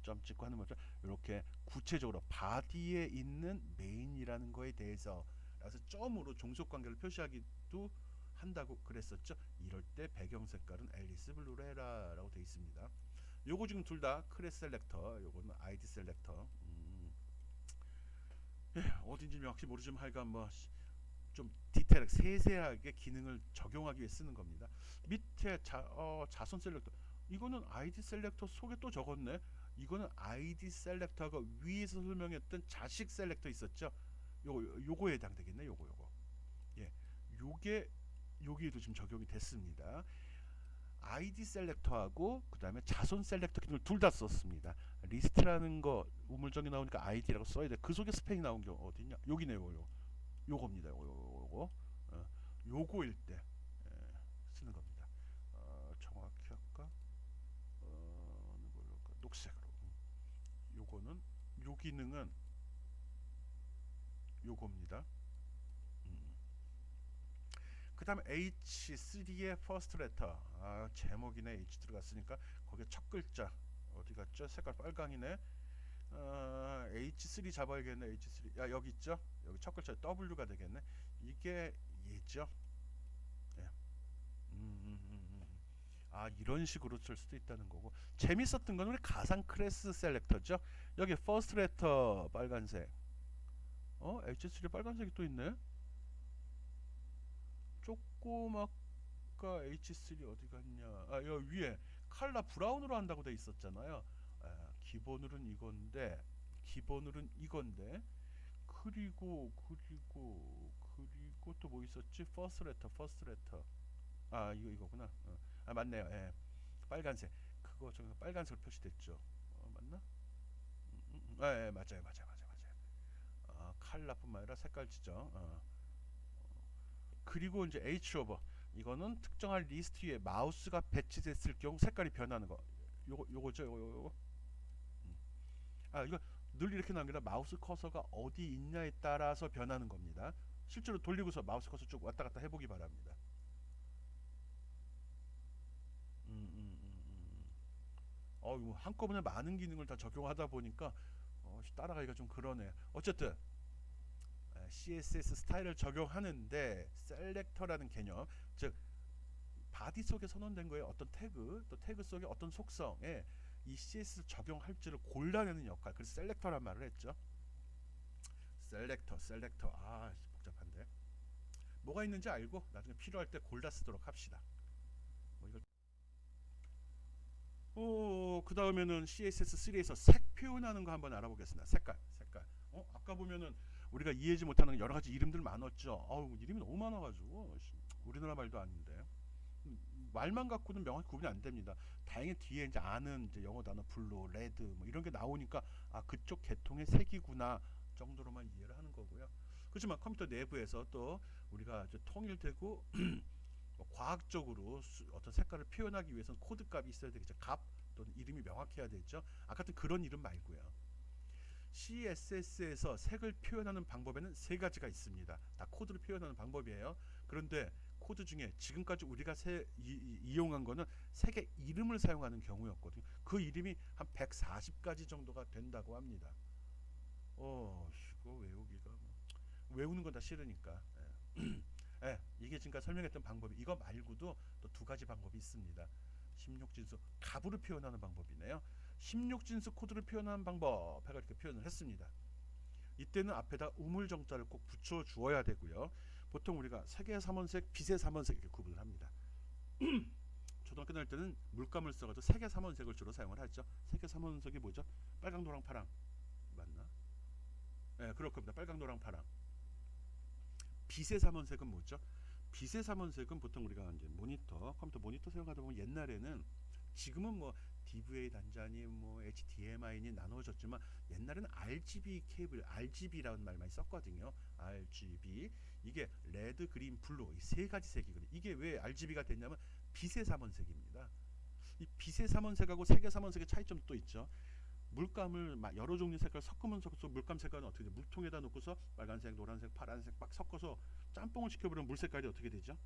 점 찍고 하는 것처럼 이렇게 구체적으로 바디에 있는 메인이라는 거에 대해서 그래서 점으로 종속 관계를 표시하기도 한다고 그랬었죠. 이럴 때 배경 색깔은 앨리스 블루로 해라라고 되어 있습니다. 요거 지금 둘 다 클래스 셀렉터, 요거는 아이디 셀렉터. 어딘지 명확히 모르지만 하여간 뭐 좀 디테일하게 세세하게 기능을 적용하기 위해 쓰는 겁니다. 밑에 자손 셀렉터, 이거는 아이디 셀렉터 속에 또 적었네. 이거는 아이디 셀렉터가 위에서 설명했던 자식 셀렉터 있었죠. 요거에 해당되겠네. 요거 예, 요게 여기에도 지금 적용이 됐습니다. 아이디 셀렉터하고 그 다음에 자손 셀렉터 기능을 둘 다 썼습니다. 리스트라는 거 우물정이 나오니까 아이디라고 써야 돼. 그 속에 스펠이 나온 게 어디냐? 여기네요. 요겁니다. 요거일 때 쓰는 겁니다. 정확히 할까? 어느 걸로 할까? 녹색으로. 요거는 요 기능은 요겁니다. 그 다음에 H3의 first letter. 제목이네. H 들어갔으니까 거기에 첫 글자 어디 갔죠? 색깔 빨강이네. H3 잡아야겠네. H3. 여기 있죠? 여기 첫 글자 W가 되겠네. 이게 얘죠. 예. 이런 식으로 쓸 수도 있다는 거고. 재밌었던 건 우리 가상 클래스 셀렉터죠. 여기 first letter 빨간색. H3 빨간색이 또 있네. 조그맣까 H3 어디 갔냐? 여기 위에 컬러 브라운으로 한다고 돼 있었잖아요. 기본으로는 이건데 그리고 또 뭐 있었지? first letter. 이거구나. 맞네요. 예. 빨간색. 그거 저 빨간색으로 표시됐죠. 맞나? 예, 맞아요. 컬러뿐만 아니라 색깔 지정. 그리고 이제 H 오버, 이거는 특정한 리스트 위에 마우스가 배치됐을 경우 색깔이 변하는 거. 요거죠. 요거. 이거 늘 이렇게 나온 게 아니라 마우스 커서가 어디 있냐에 따라서 변하는 겁니다. 실제로 돌리고서 마우스 커서 쭉 왔다 갔다 해보기 바랍니다. 한꺼번에 많은 기능을 다 적용하다 보니까 따라가기가 좀 그러네. 어쨌든 CSS 스타일을 적용하는데 셀렉터라는 개념, 즉 바디 속에 선언된 거에 어떤 태그, 또 태그 속에 어떤 속성에 이 CSS 적용할지를 골라내는 역할, 그래서 셀렉터란 말을 했죠. 셀렉터 복잡한데 뭐가 있는지 알고 나중에 필요할 때 골라 쓰도록 합시다. 그 다음에는 CSS3에서 색 표현하는 거 한번 알아보겠습니다. 색깔. 아까 보면은 우리가 이해하지 못하는 여러 가지 이름들 많았죠. 이름이 너무 많아가지고 우리나라 말도 아닌데 말만 갖고는 명확히 구분이 안 됩니다. 다행히 뒤에 이제 아는 이제 영어 단어 블루, 레드 뭐 이런 게 나오니까 그쪽 계통의 색이구나 정도로만 이해를 하는 거고요. 그렇지만 컴퓨터 내부에서 또 우리가 이제 통일되고 과학적으로 어떤 색깔을 표현하기 위해서는 코드 값이 있어야 되겠죠. 값 또는 이름이 명확해야 되죠. 아까 같은 그런 이름 말고요. CSS에서 색을 표현하는 방법에는 세 가지가 있습니다. 다 코드를 표현하는 방법이에요. 그런데 코드 중에 지금까지 우리가 이용한 거는 색의 이름을 사용하는 경우였거든요. 그 이름이 한 140가지 정도가 된다고 합니다. 이거 외우기가 외우는 건 다 싫으니까. 이게 지금까지 설명했던 방법이 이거 말고도 또 두 가지 방법이 있습니다. 16진수 값으로 표현하는 방법이네요. 16진수 코드를 표현하는 방법 해가 이렇게 표현을 했습니다. 이때는 앞에다 우물정자를 꼭 붙여 주어야 되고요. 보통 우리가 색의 삼원색, 빛의 삼원색 이렇게 구분을 합니다. 초등학교 다닐 때는 물감을 써가지고 색의 삼원색을 주로 사용을 하죠. 색의 삼원색이 뭐죠? 빨강, 노랑, 파랑 맞나? 그럴 겁니다. 빨강, 노랑, 파랑. 빛의 삼원색은 뭐죠? 빛의 삼원색은 보통 우리가 이제 컴퓨터 모니터 사용하다 보면 옛날에는 지금은 뭐 DVA 단자니 뭐 HDMI니 나눠졌지만 옛날에는 RGB 케이블, RGB라는 말 많이 썼거든요. RGB 이게 레드, 그린, 블루 이 세 가지 색이거든요. 이게 왜 RGB가 됐냐면 빛의 삼원색입니다. 이 빛의 삼원색하고 색의 삼원색의 차이점도 또 있죠. 물감을 여러 종류 색깔 섞으면 물감 색깔은 어떻게 돼? 물통에다 놓고서 빨간색, 노란색, 파란색 막 섞어서 짬뽕을 시켜버리면 물 색깔이 어떻게 되죠?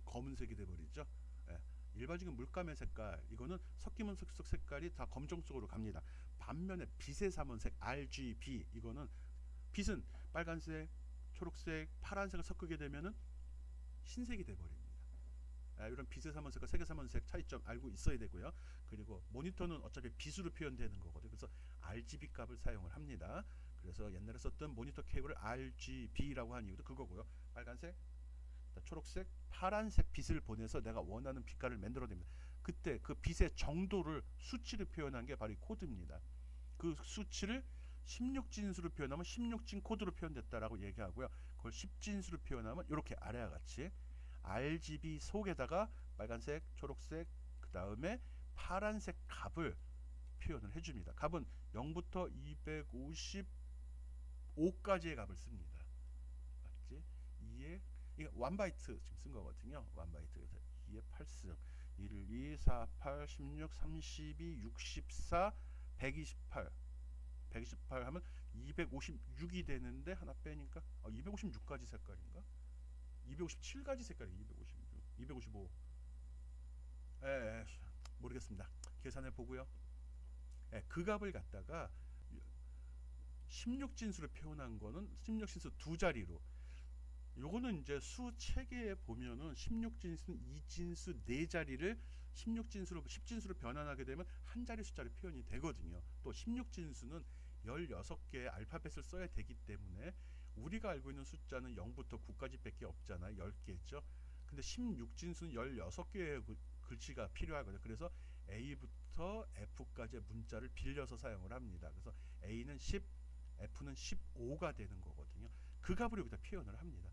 검은색이 돼버리죠. 일반적인 물감의 색깔 이거는 섞이면 섞일수록 색깔이 다 검정색으로 갑니다. 반면에 빛의 삼원색 RGB 이거는 빛은 빨간색, 초록색, 파란색을 섞게 되면은 흰색이 돼버립니다. 이런 빛의 삼원색과 색의 삼원색 차이점 알고 있어야 되고요. 그리고 모니터는 어차피 빛으로 표현되는 거거든요. 그래서 RGB 값을 사용을 합니다. 그래서 옛날에 썼던 모니터 케이블을 RGB라고 한 이유도 그거고요. 빨간색, 초록색, 파란색 빛을 보내서 내가 원하는 빛깔을 만들어냅니다. 그때 그 빛의 정도를 수치를 표현한 게 바로 이 코드입니다. 그 수치를 16진수로 표현하면 16진 코드로 표현됐다라고 얘기하고요. 그걸 10진수로 표현하면 이렇게 아래와 같이 RGB 속에다가 빨간색, 초록색, 그 다음에 파란색 값을 표현을 해줍니다. 값은 0부터 255까지의 값을 씁니다. 맞지? 2에 이게 1바이트 지금 쓴 거거든요. 1바이트 그래서 2의 8승 1, 2, 4, 8, 16, 32, 64, 128 128 하면 256이 되는데 하나 빼니까 256가지 색깔인가? 257가지 색깔이 256, 255. 모르겠습니다. 계산해 보고요. 그 값을 갖다가 16진수로 표현한 거는 16진수 두 자리로. 요거는 이제 수 체계에 보면은 16진수는 2진수 네 자리를 16진수로 10진수로 변환하게 되면 한 자리 숫자로 표현이 되거든요. 또 16진수는 16개의 알파벳을 써야 되기 때문에 우리가 알고 있는 숫자는 0부터 9까지 밖에 없잖아요. 10개죠. 근데 16진수는 16개의 글씨가 필요하거든요. 그래서 A부터 F까지의 문자를 빌려서 사용을 합니다. 그래서 A는 10, F는 15가 되는 거거든요. 그 값을 여기다 표현을 합니다.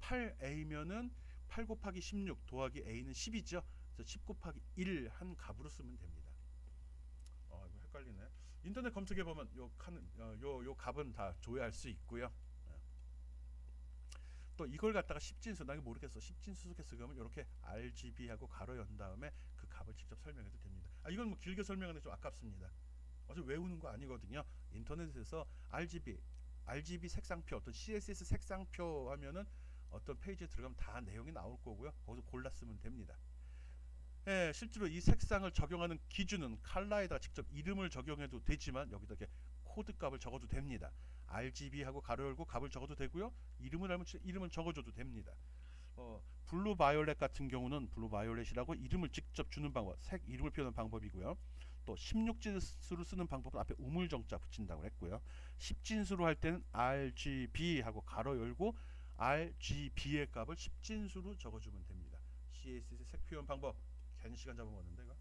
8A면은 8 곱하기 16 더하기 A는 10이죠. 그래서 10 곱하기 1 한 값으로 쓰면 됩니다. 이거 헷갈리네. 인터넷 검색해 보면 요 값은 다 조회할 수 있고요. 또 이걸 갖다가 10진수 나 이거 모르겠어. 10진수 속에서 그러면 이렇게 RGB하고 가로 연 다음에 그 값을 직접 설명해도 됩니다. 이건 뭐 길게 설명하는 게 좀 아깝습니다. 어차피 외우는 거 아니거든요. 인터넷에서 RGB 색상표, 어떤 CSS 색상표 하면은 어떤 페이지에 들어가면 다 내용이 나올 거고요. 거기서 골라 쓰면 됩니다. 실제로 이 색상을 적용하는 기준은 컬러에다 직접 이름을 적용해도 되지만 여기다 이렇게 코드 값을 적어도 됩니다. RGB하고 가로 열고 값을 적어도 되고요. 이름을 알면 이름을 적어줘도 됩니다. 블루 바이올렛 같은 경우는 블루 바이올렛이라고 이름을 직접 주는 방법, 색 이름을 표현하는 방법이고요. 또 16진수로 쓰는 방법은 앞에 우물정자 붙인다고 했고요. 10진수로 할 때는 RGB 하고 가로 열고 RGB의 값을 10진수로 적어주면 됩니다. CSS 색 표현 방법 괜히 시간 잡아먹었는데 이거.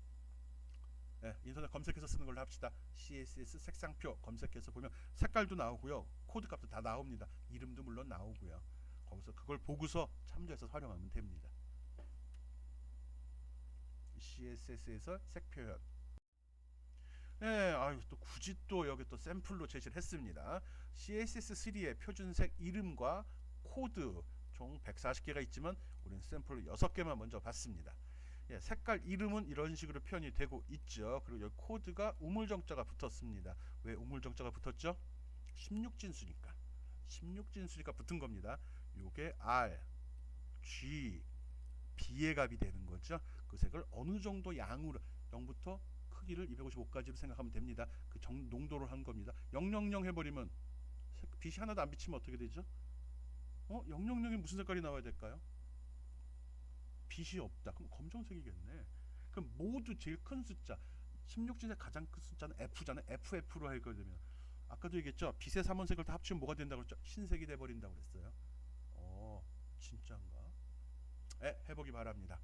인터넷 검색해서 쓰는 걸로 합시다. CSS 색상표 검색해서 보면 색깔도 나오고요. 코드 값도 다 나옵니다. 이름도 물론 나오고요. 거기서 그걸 보고서 참조해서 활용하면 됩니다. CSS에서 색 표현. 또 굳이 또 여기 또 샘플로 제시를 했습니다. CSS3의 표준색 이름과 코드 총 140개가 있지만 우리는 샘플로 6개만 먼저 봤습니다. 색깔 이름은 이런 식으로 표현이 되고 있죠. 그리고 여기 코드가 우물정자가 붙었습니다. 왜 우물정자가 붙었죠? 16진수니까. 16진수니까 붙은 겁니다. 요게 R, G, B의 값이 되는 거죠. 그 색을 어느 정도 양으로 0부터 크기를 255까지로 생각하면 됩니다. 그 농도를 한 겁니다. 000 해버리면 빛이 하나도 안 비치면 어떻게 되죠? 000이 무슨 색깔이 나와야 될까요? 빛이 없다. 그럼 검정색이겠네. 그럼 모두 제일 큰 숫자 16진의 가장 큰 숫자는 F잖아요. FF로 하게 되면 아까도 얘기했죠. 빛의 삼원색을 다 합치면 뭐가 된다고 그랬죠? 흰색이 돼버린다고 그랬어요. 진짜인가? 해보기 바랍니다.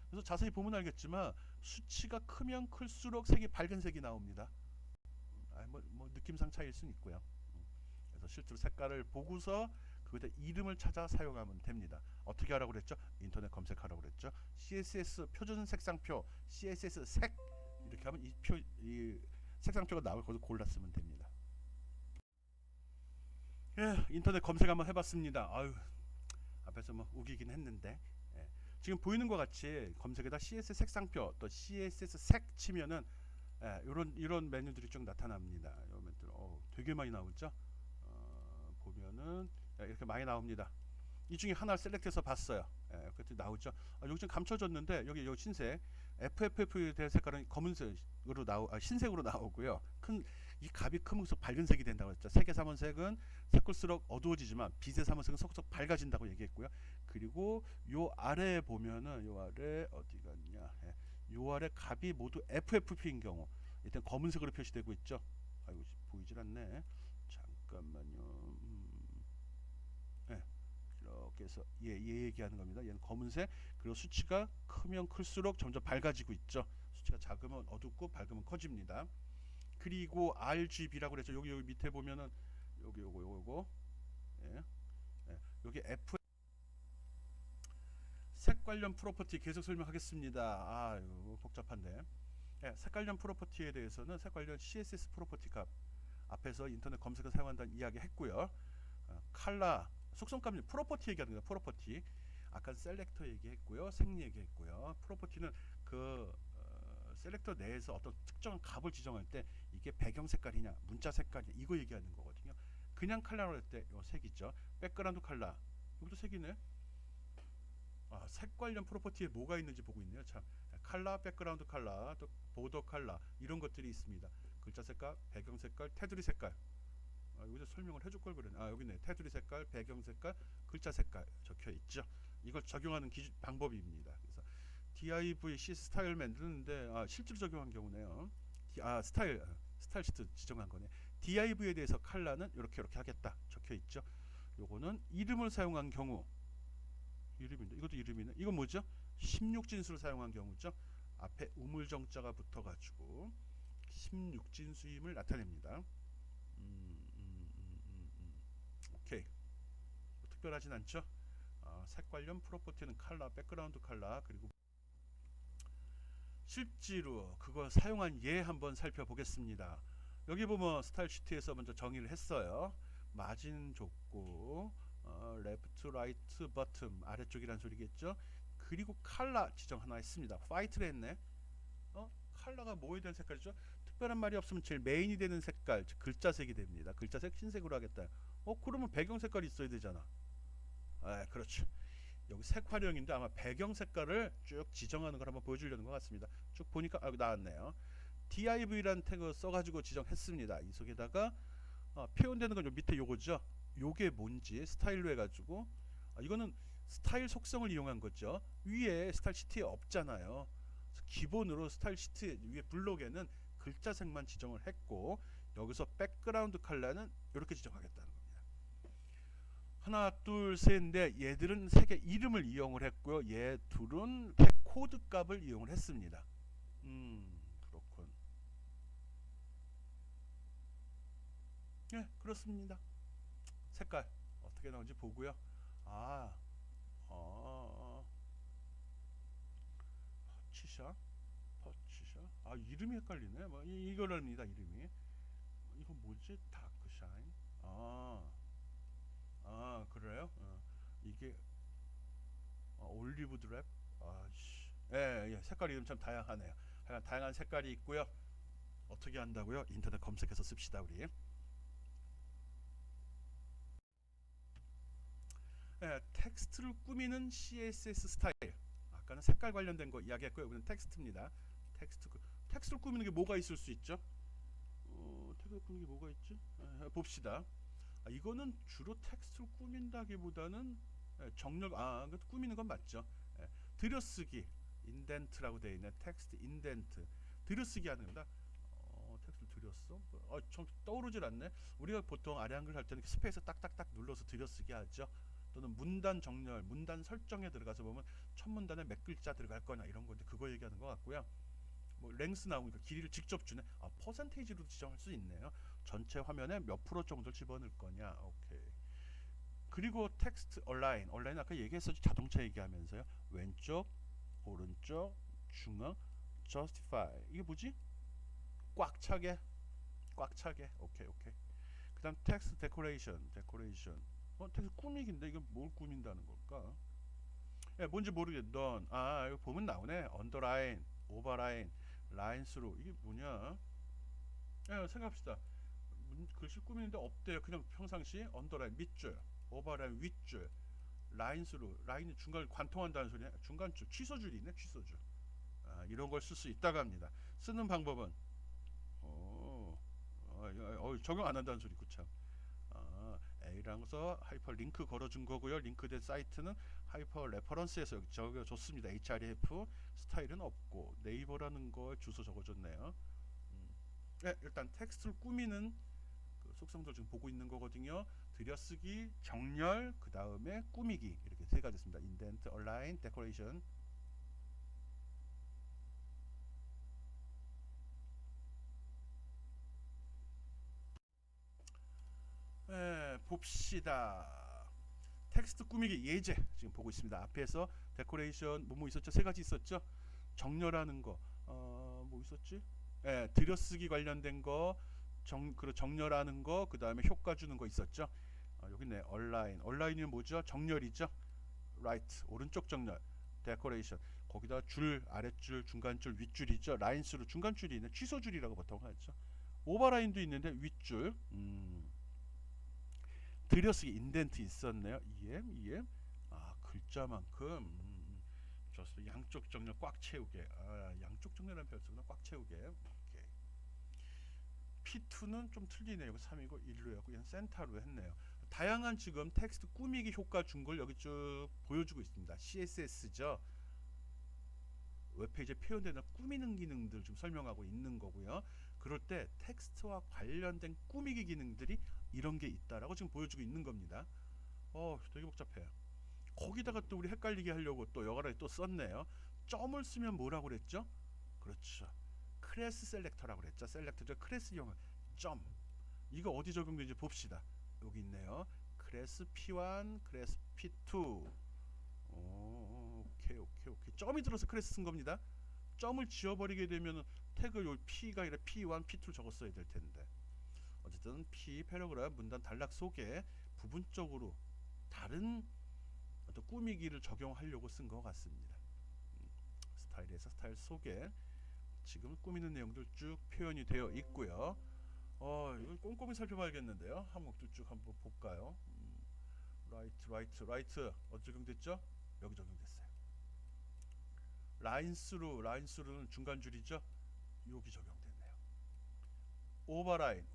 그래서 자세히 보면 알겠지만 수치가 크면 클수록 색이 밝은 색이 나옵니다. 뭐 느낌상 차이일 수는 있고요. 그래서 실제로 색깔을 보고서 그거에 이름을 찾아 사용하면 됩니다. 어떻게 하라고 그랬죠? 인터넷 검색하라고 그랬죠. CSS 표준 색상표, CSS 색 이렇게 하면 이 색상표가 나올 거기서 골라 쓰면 됩니다. 인터넷 검색 한번 해봤습니다. 앞에서 뭐 우기긴 했는데 지금 보이는 것 같이 검색에다 CSS 색상표 또 CSS 색 치면은 이런 메뉴들이 쭉 나타납니다. 이 메뉴들 되게 많이 나오죠. 보면은 이렇게 많이 나옵니다. 이 중에 하나를 셀렉트해서 봤어요. 예, 그때 나오죠. 여기 좀 감춰졌는데 여기 흰색 FFF에 대한 색깔은 검은색으로 흰색으로 나오고요. 이 값이 크면서 밝은색이 된다고 했죠. 색의 삼원색은 섞을수록 어두워지지만 빛의 삼원색은 섞을수록 밝아진다고 얘기했고요. 그리고 요 아래에 보면은 요 아래 어디 갔냐? 예, 요 아래 값이 모두 FFP인 경우 일단 검은색으로 표시되고 있죠. 아이고 보이질 않네. 잠깐만요. 예, 이렇게 해서 얘 얘기하는 겁니다. 얘는 검은색. 그리고 수치가 크면 클수록 점점 밝아지고 있죠. 수치가 작으면 어둡고 밝으면 커집니다. 그리고 RGB라고 그랬죠. 여기 밑에 보면은 여기 요거 예, 예, 여기 F 색 관련 프로퍼티 계속 설명하겠습니다. 아유 복잡한데. 예, 색 관련 프로퍼티에 대해서는 색 관련 CSS 프로퍼티 값 앞에서 인터넷 검색을 사용한다는 이야기 했고요. 칼라 속성값 프로퍼티 얘기하는 거예요. 프로퍼티 아까 셀렉터 얘기했고요. 색 얘기했고요. 프로퍼티는 그 셀렉터 내에서 어떤 특정한 값을 지정할 때 이게 배경 색깔이냐 문자 색깔이냐 이거 얘기하는 거거든요. 그냥 칼라로 할 때 요 색 있죠. 백그라운드 칼라 여기도 색이네. 색 관련 프로퍼티에 뭐가 있는지 보고 있네요. 참 칼라, 백그라운드 칼라, 또 보더 칼라 이런 것들이 있습니다. 글자 색깔, 배경 색깔, 테두리 색깔. 여기서 설명을 해줄 걸 그랬네. 여기 있네. 테두리 색깔, 배경 색깔, 글자 색깔 적혀 있죠. 이걸 적용하는 방법입니다. 그래서 div c 스타일 만드는데 실제로 적용한 경우네요. 스타일 시트 지정한 거네. div에 대해서 칼라는 이렇게 하겠다 적혀 있죠. 요거는 이름을 사용한 경우 이름인데 이것도 이름이네. 이건 뭐죠? 16진수를 사용한 경우죠. 앞에 우물정자가 붙어가지고 16진수임을 나타냅니다. 오케이. 특별하진 않죠. 색 관련 프로퍼티는 칼라, 백그라운드 칼라 그리고 실제로 그걸 사용한 예 한번 살펴보겠습니다. 여기 보면 스타일 시트에서 먼저 정의를 했어요. 마진 줬고 레프트, 라이트, 버튼 아래쪽이란 소리겠죠. 그리고 칼라 지정 하나 했습니다. 화이트를 했네. 칼라가 뭐에 대한 색깔이죠? 특별한 말이 없으면 제일 메인이 되는 색깔, 즉 글자색이 됩니다. 글자색 흰색으로 하겠다. 그러면 배경 색깔이 있어야 되잖아. 그렇죠. 여기 색 활용인데 아마 배경 색깔을 쭉 지정하는 걸 한번 보여주려는 것 같습니다. 쭉 보니까 나왔네요. div라는 태그 써가지고 지정했습니다. 이 속에다가 표현되는 건 요 밑에 요거죠. 요게 뭔지 스타일로 해가지고 이거는 스타일 속성을 이용한 거죠. 위에 스타일 시트에 없잖아요. 기본으로 스타일 시트 위에 블록에는 글자색만 지정을 했고 여기서 백그라운드 컬러는 이렇게 지정하겠다는 겁니다. 하나 둘셋인데 얘들은 색의 이름을 이용을 했고요. 얘 둘은 색 코드 값을 이용을 했습니다. 그렇군. 예, 그렇습니다. 색깔 어떻게 나오는지 보고요. 퍼치샷 이름이 헷갈리네. 이거랍니다. 이름이 이거 뭐지? 다크샤인. 그래요? 이게 올리브 드랩. 예, 색깔 이름 참 다양하네요. 다양한 색깔이 있고요. 어떻게 한다고요? 인터넷 검색해서 씁시다 우리. 텍스트를 꾸미는 CSS 스타일. 아까는 색깔 관련된 거 이야기했고요. 여기는 텍스트입니다. 텍스트를 꾸미는 게 뭐가 있을 수 있죠? 텍스트를 꾸미는 게 뭐가 있지? 봅시다. 이거는 주로 텍스트를 꾸민다기보다는 정렬 꾸미는 건 맞죠. 들여쓰기 인덴트라고 되어 있는 텍스트 인덴트 들여쓰기 하는 겁니다. 텍스트를 들였어? 좀 떠오르질 않네. 우리가 보통 아래 한글 할 때는 스페이스 딱딱딱 눌러서 들여쓰기 하죠. 또는 문단 정렬, 문단 설정에 들어가서 보면 첫 문단에 몇 글자 들어갈 거냐 이런 건데 그거 얘기하는 것 같고요. 랭스 나오니까 길이를 직접 주네. 퍼센테이지로 지정할 수 있네요. 전체 화면에 몇 프로 정도를 집어넣을 거냐. 오케이. 그리고 텍스트 얼라인 아까 얘기했었죠. 자동차 얘기하면서요. 왼쪽, 오른쪽, 중앙, justify 이게 뭐지? 꽉 차게. 오케이. 그다음 텍스트 데코레이션. 텍스트 꾸미기인데 이건 뭘 꾸민다는 걸까? 뭔지 모르겠. 넌 이거 보면 나오네. 언더라인, 오버라인, 라인스로 이게 뭐냐? 생각합시다. 글씨 꾸미는데 없대요. 그냥 평상시 언더라인 밑줄, 오버라인 윗줄, 라인스루, 라인이 중간을 관통한다는 소리야. 중간줄, 취소줄이 있네, 취소줄. 이런 걸 쓸 수 있다고 합니다. 쓰는 방법은 적용 안 한다는 소리 구참. A랑서 하이퍼 링크 걸어준 거고요. 링크된 사이트는 하이퍼 레퍼런스에서 적어줬습니다. href 스타일은 없고 네이버라는 거 주소 적어줬네요. 네, 일단 텍스트를 꾸미는 그 속성들 지금 보고 있는 거거든요. 들여쓰기, 정렬, 그 다음에 꾸미기 이렇게 세 가지 있습니다. 인덴트, 얼라인, 데코레이션. 봅시다. 텍스트 꾸미기 예제 지금 보고 있습니다. 앞에서 데코레이션 뭐 있었죠? 세 가지 있었죠? 정렬하는 거, 뭐 있었지? 들여쓰기 관련된 거, 정렬하는 거, 그 다음에 효과 주는 거 있었죠? 여기 있네. 얼라인. 얼라인이 뭐죠? 정렬이죠. 라이트 오른쪽 정렬. 데코레이션 거기다 줄, 아랫줄, 중간줄, 윗줄이죠. 라인스로 중간줄이 있는 취소줄이라고 보통 하죠. 오버라인도 있는데 윗줄. 들여쓰기 인덴트 있었네요. EM. 글자만큼. 좋습니다. 양쪽 정렬 꽉 채우게. 양쪽 정렬이라는 표현은 꽉 채우게. 오케이. P2는 좀 틀리네요. 3이고 1로 했고 그냥 센터로 했네요. 다양한 지금 텍스트 꾸미기 효과 준 걸 여기 쭉 보여주고 있습니다. CSS죠. 웹페이지에 표현되는 꾸미는 기능들 좀 설명하고 있는 거고요. 그럴 때 텍스트와 관련된 꾸미기 기능들이 이런 게 있다라고 지금 보여주고 있는 겁니다. 되게 복잡해요. 거기다가 또 우리 헷갈리게 하려고 또 여가를 또 썼네요. 점을 쓰면 뭐라고 그랬죠? 그렇죠. 클래스 셀렉터라고 그랬죠. 셀렉터죠. 클래스용은 점. 이거 어디 적용되는지 봅시다. 여기 있네요. 클래스 P1, 클래스 P2. 오케이. 점이 들어서 클래스 쓴 겁니다. 점을 지워버리게 되면 태그 요 P가 아니라 P1, P2를 적었어야 될 텐데. 어쨌든 P 패러그래프 문단 단락 속에 부분적으로 다른 어떤 꾸미기를 적용하려고 쓴 것 같습니다. 스타일에서 스타일 속에 지금 꾸미는 내용들 쭉 표현이 되어 있고요. 이걸 꼼꼼히 살펴봐야겠는데요. 한번 쭉 한번 볼까요? 라이트 어디 적용됐죠? 여기 적용됐어요. 라인스루는 중간 줄이죠? 여기 적용됐네요. 오버라인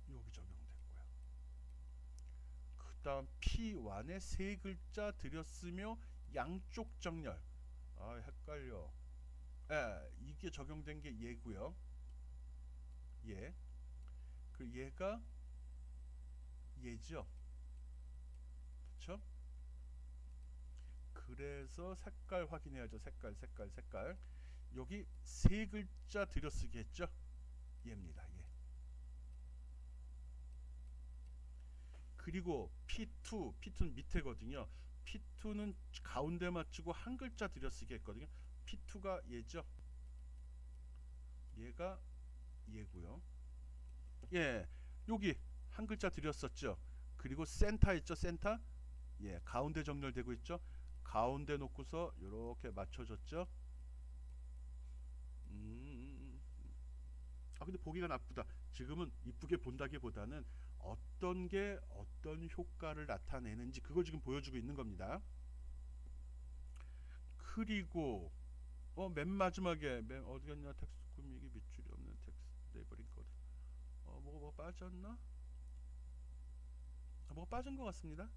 여기 적용됐고요. 그 다음 P1에 세 글자 들였으며 양쪽 정렬. 헷갈려. 이게 적용된 게 얘고요. 그 얘가 얘죠. 그쵸? 그래서 색깔 확인해야죠. 색깔. 여기 세 글자 들여쓰기 했죠. 얘입니다. 얘. 그리고 P2는 밑에거든요. P2는 가운데 맞추고 한 글자 들여쓰기 했거든요. P2가 얘죠. 얘가 얘고요. 여기 한 글자 들였었죠. 그리고 센터 있죠. 센터. 가운데 정렬되고 있죠. 가운데 놓고서 이렇게 맞춰줬죠. 근데 보기가 나쁘다. 지금은 이쁘게 본다기보다는 어떤 게 어떤 효과를 나타내는지 그걸 지금 보여주고 있는 겁니다. 그리고 맨 마지막에 어디 갔냐? 텍스트 꾸미기 밑줄이 없는 텍스트 레이블링 코드. 뭐가 빠졌나? 뭐가 빠진 것 같습니다.